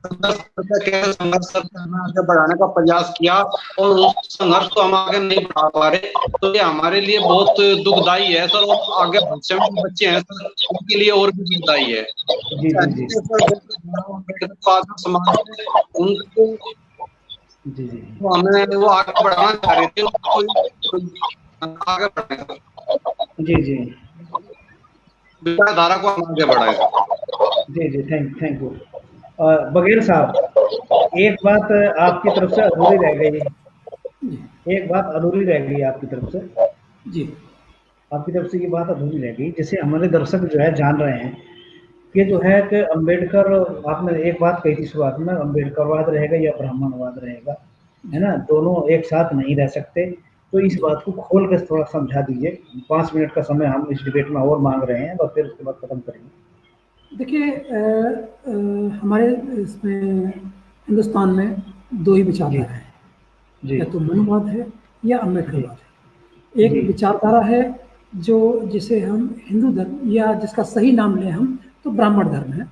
संघर्ष करना, आगे बढ़ाने का प्रयास किया और उस संघर्ष को हम आगे नहीं बढ़ा पा रहे, तो ये हमारे लिए बहुत दुखदायी है सर। और आगे भविष्य में बच्चे हैं सर, उनके लिए और भी दुखदायी है। उनको तो हमें वो आगे बढ़ाना चाह रहे थे, आगे बढ़ाएगा। जी विचारधारा को हम आगे बढ़ाएगा। जी थैंक यू। बघेल साहब, एक बात आपकी तरफ से अधूरी रह गई, आपकी तरफ से। जी आपकी तरफ से ये बात अधूरी रह गई, जैसे हमारे दर्शक जो है जान रहे हैं कि जो है कि अम्बेडकर, आपने एक बात कही थी शुरुआत में, अम्बेडकरवाद रहेगा या ब्राह्मणवाद रहेगा, है ना, दोनों एक साथ नहीं रह सकते। तो इस बात को खोल कर थोड़ा समझा दीजिए। 5 मिनट का समय हम इस डिबेट में और मांग रहे हैं और फिर उसके बाद खत्म करेंगे। देखिए हमारे इसमें हिंदुस्तान में 2 ही विचारधारा है, या तो मनुवाद है या अम्बेडकरवाद है। एक विचारधारा है जो जिसे हम हिंदू धर्म, या जिसका सही नाम लें हम तो ब्राह्मण धर्म है,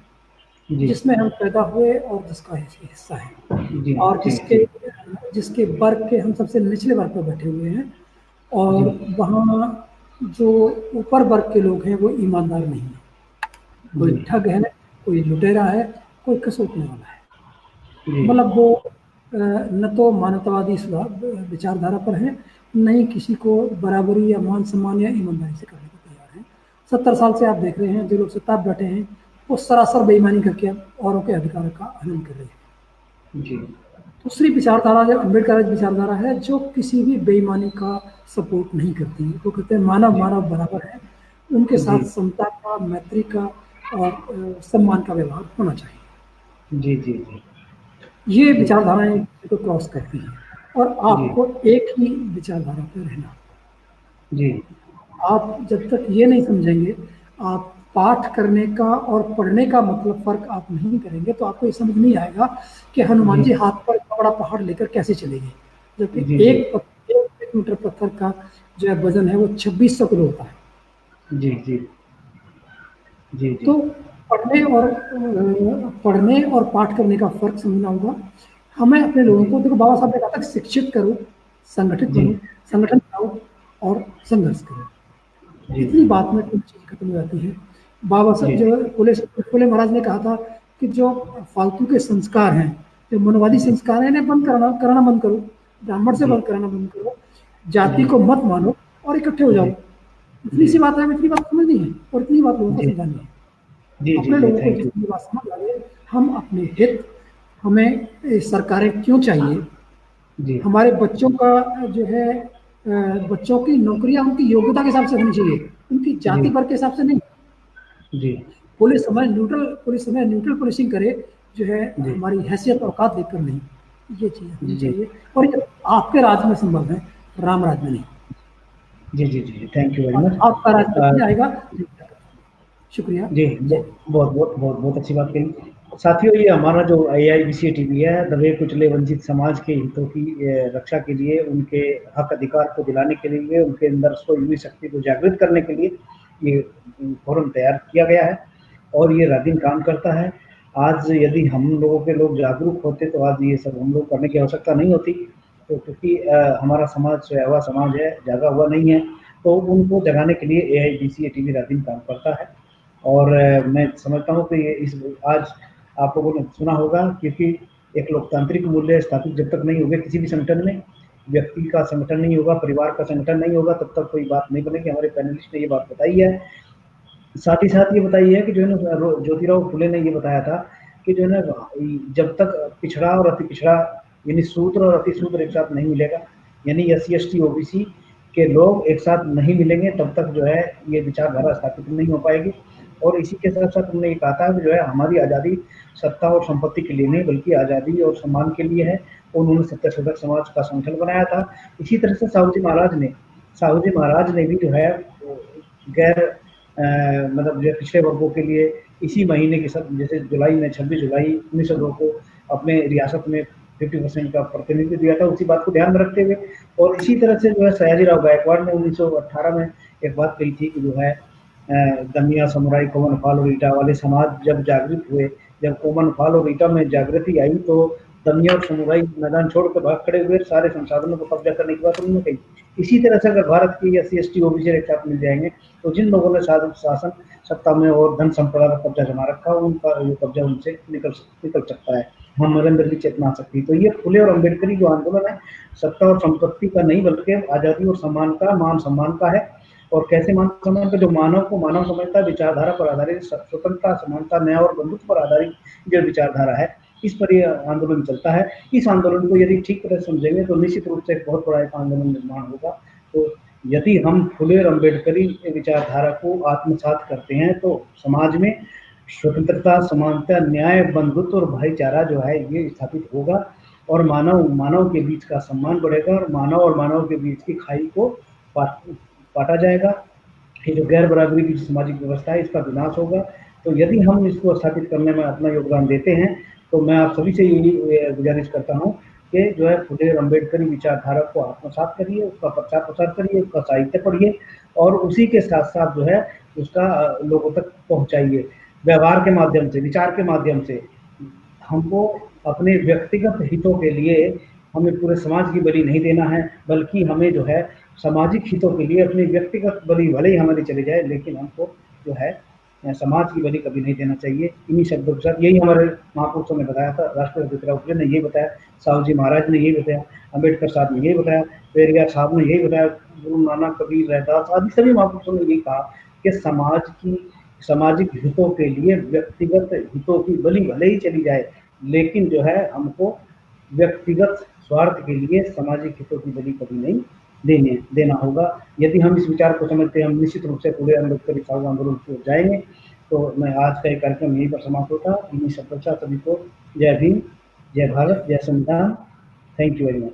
जिसमें हम पैदा हुए और जिसका हिस्सा है, और जिसके वर्ग के हम सबसे निचले वर्ग पर बैठे हुए हैं, और वहाँ जो ऊपर वर्ग के लोग हैं वो ईमानदार नहीं है, कोई ठग है, कोई लुटेरा है, कोई कसौटने वाला है। जी मतलब वो न तो मानवतावादी विचारधारा पर है, न ही किसी को बराबरी या मान सम्मान या ईमानदारी से करने को तैयार है। 70 साल से आप देख रहे हैं जो लोग सत्ता पर बैठे हैं वो सरासर बेईमानी करके औरों के अधिकार का हनन कर रहे हैं। जी दूसरी विचारधारा जो अम्बेडकर विचारधारा है, जो किसी भी बेईमानी का सपोर्ट नहीं करती। वो कहते हैं मानव मानव बराबर है, उनके साथ जी समता का, मैत्री का और सम्मान का व्यवहार होना चाहिए। जी जी जी ये विचारधाराएं एक दूसरे को क्रॉस करती हैं और आपको एक ही विचारधारा पर रहना। जी आप जब तक ये नहीं समझेंगे, आप पाठ करने का और पढ़ने का मतलब फर्क आप नहीं करेंगे, तो आपको ये समझ नहीं आएगा कि हनुमान जी हाथ पर इतना बड़ा पहाड़ लेकर कैसे चलेंगे, जबकि जी, जी। एक मीटर पत्थर का जो है वजन है वो 2600 किलो होता है। जी जी जी जी तो पढ़ने और पाठ करने का फर्क समझना होगा हमें। अपने लोगों को देखो, बाबा साहब ने कहा था शिक्षित करो, संगठित जी। बनो, संगठन बनाओ और संघर्ष करो। जी इतनी बात में कुछ चीज खत्म हो जाती है। बाबा साहब जी। जो फुले महाराज ने कहा था कि जो फालतू के संस्कार हैं, जो मनवादी संस्कार हैं, इन्हें बंद कराना बंद करो, ब्राह्मण से जी। बंद कराना बंद करो, जाति जी। को मत मानो और इकट्ठे हो जाओ। जी। इतनी सी जी। बात है, इतनी बात समझनी है और इतनी बात लोगों को जी। समझानी है। जी जी अपने जी लोगों को थैंक यू। जितनी बात समझ आ जाए, हम अपने हित, हमें सरकारें क्यों चाहिए, जी हमारे बच्चों का जो है बच्चों की नौकरियां उनकी योग्यता के हिसाब से होनी चाहिए, उनकी जाति जी वर्ग के हिसाब से नहीं। जी पुलिस हमें न्यूट्रल पुलिसिंग करे, जो है जी हमारी हैसियत औकात देखकर नहीं। ये चीज़ होनी जी चाहिए और ये आपके राज में संभव है, राम राज में नहीं। जी जी जी थैंक यू वेरी और मच। आपका राज में आएगा। शुक्रिया। जी बहुत अच्छी बात कही साथियों। ये हमारा जो AIBC टीवी है, दबे कुचले वंचित समाज के हितों की रक्षा के लिए, उनके हक अधिकार को दिलाने के लिए, उनके अंदर सोई हुई शक्ति को जागृत करने के लिए ये फोरम तैयार किया गया है और ये रात दिन काम करता है। आज यदि हम लोगों के लोग जागरूक होते तो आज ये सब हम लोग करने की आवश्यकता नहीं होती। तो क्योंकि हमारा समाज सोया हुआ समाज है, जागा हुआ नहीं है, तो उनको जगाने के लिए AIBC टीवी रात दिन काम करता है। और मैं समझता हूँ कि इस आज आप लोगों ने सुना होगा, क्योंकि एक लोकतांत्रिक मूल्य स्थापित जब तक नहीं होंगे किसी भी संगठन में, व्यक्ति का संगठन नहीं होगा, परिवार का संगठन नहीं होगा, तब तक कोई बात नहीं बनेगी। हमारे पैनलिस्ट ने ये बात बताई है। साथ ही साथ ये बताई है कि जो है ना ज्योतिराव फुले ने ये बताया था कि जो है ना जब तक पिछड़ा और अति पिछड़ा यानी शूद्र और अति शूद्र एक साथ नहीं मिलेगा, यानी SC ST OBC के लोग एक साथ नहीं मिलेंगे, तब तक जो है ये विचारधारा स्थापित नहीं हो पाएगी। और इसी के साथ साथ उन्होंने ये कहा था कि जो है हमारी आज़ादी सत्ता और संपत्ति के लिए नहीं, बल्कि आज़ादी और सम्मान के लिए है। उन्होंने सत्यशोधक समाज का संगठन बनाया था। इसी तरह से साहू जी महाराज ने भी जो है गैर मतलब जो पिछड़े वर्गों के लिए इसी महीने के सब, जैसे जुलाई में 26 जुलाई 1902 को अपने रियासत में 50% का प्रतिनिधित्व दिया था, उसी बात को ध्यान में रखते हुए। और इसी तरह से जो है सयाजीराव गायकवाड़ ने 1918 में एक बात कही थी कि जो है दमिया समुराई कोमन फाल और ईटा वाले समाज जब जागृत हुए, जब कोमन फाल और ईटा में जागृति आई तो दमिया और समुराई मैदान छोड़कर भाग खड़े हुए, सारे संसाधनों को कब्जा करने की बात उन्होंने कही। इसी तरह से अगर भारत की SC ST OBC एक साथ मिल जाएंगे तो जिन लोगों ने शासन सत्ता में और धन संपदा का कब्जा जमा रखा, उनका ये कब्जा उनसे निकल सकता है। हम नरेंद्र की चेतना आ सकती है। तो ये फुले और अम्बेडकरी जो आंदोलन है, सत्ता और संपत्ति का नहीं, बल्कि आज़ादी और सम्मान का, मान सम्मान का है। और कैसे मान सम्मान का, जो मानव को मानव समझता है, विचारधारा पर आधारित, स्वतंत्रता, समानता, न्याय और बंधुत्व पर आधारित जो विचारधारा है, इस पर ये आंदोलन चलता है। इस आंदोलन को यदि ठीक तरह समझेंगे तो निश्चित रूप से एक बहुत बड़ा एक आंदोलन निर्माण होगा। तो यदि हम फुले और अम्बेडकरी विचारधारा को आत्मसात करते हैं तो समाज में स्वतंत्रता, समानता, न्याय, बंधुत्व और भाईचारा जो है ये स्थापित होगा और मानव के बीच का सम्मान बढ़ेगा और मानव के बीच की खाई को पाटा जाएगा। ये जो गैर बराबरी की सामाजिक व्यवस्था है, इसका विनाश होगा। तो यदि हम इसको स्थापित करने में अपना योगदान देते हैं तो मैं आप सभी से यही गुजारिश करता हूँ कि जो है फुले और अम्बेडकरी विचारधारा को आत्मसात करिए, उसका प्रचार प्रसार करिए, उसका साहित्य पढ़िए और उसी के साथ साथ जो है उसका लोगों तक पहुँचाइए। व्यवहार के माध्यम से, विचार के माध्यम से हमको अपने व्यक्तिगत हितों के लिए हमें पूरे समाज की बलि नहीं देना है, बल्कि हमें जो है सामाजिक हितों के लिए अपने व्यक्तिगत बलि भले ही हमारी चली जाए, लेकिन हमको जो है समाज की बलि कभी नहीं देना चाहिए। इन्हीं शब्दों के साथ यही हमारे महापुरुषों ने बताया था, राष्ट्रपति ज्योतिराव फुले ने यही बताया, साहू जी महाराज ने यही बताया, अम्बेडकर साहब ने यही बताया, पेरियार साहब ने यही बताया, गुरु नानक, कबीर, रैदास आदि सभी महापुरुषों ने यही कहा कि समाज की सामाजिक हितों के लिए व्यक्तिगत हितों की बलि भले ही चली जाए, लेकिन जो है हमको व्यक्तिगत स्वार्थ के लिए सामाजिक हितों की बलि कभी नहीं देना होगा। यदि हम इस विचार को समझते हैं, हम निश्चित रूप से पूरे अम्बेडकर साहू आंदोलन की ओर जाएंगे। तो मैं आज का ये कार्यक्रम यहीं पर समाप्त होता। इन्हीं शब्दों के साथ सभी को जय भीम, जय भारत, जय संविधान। Thank you very much.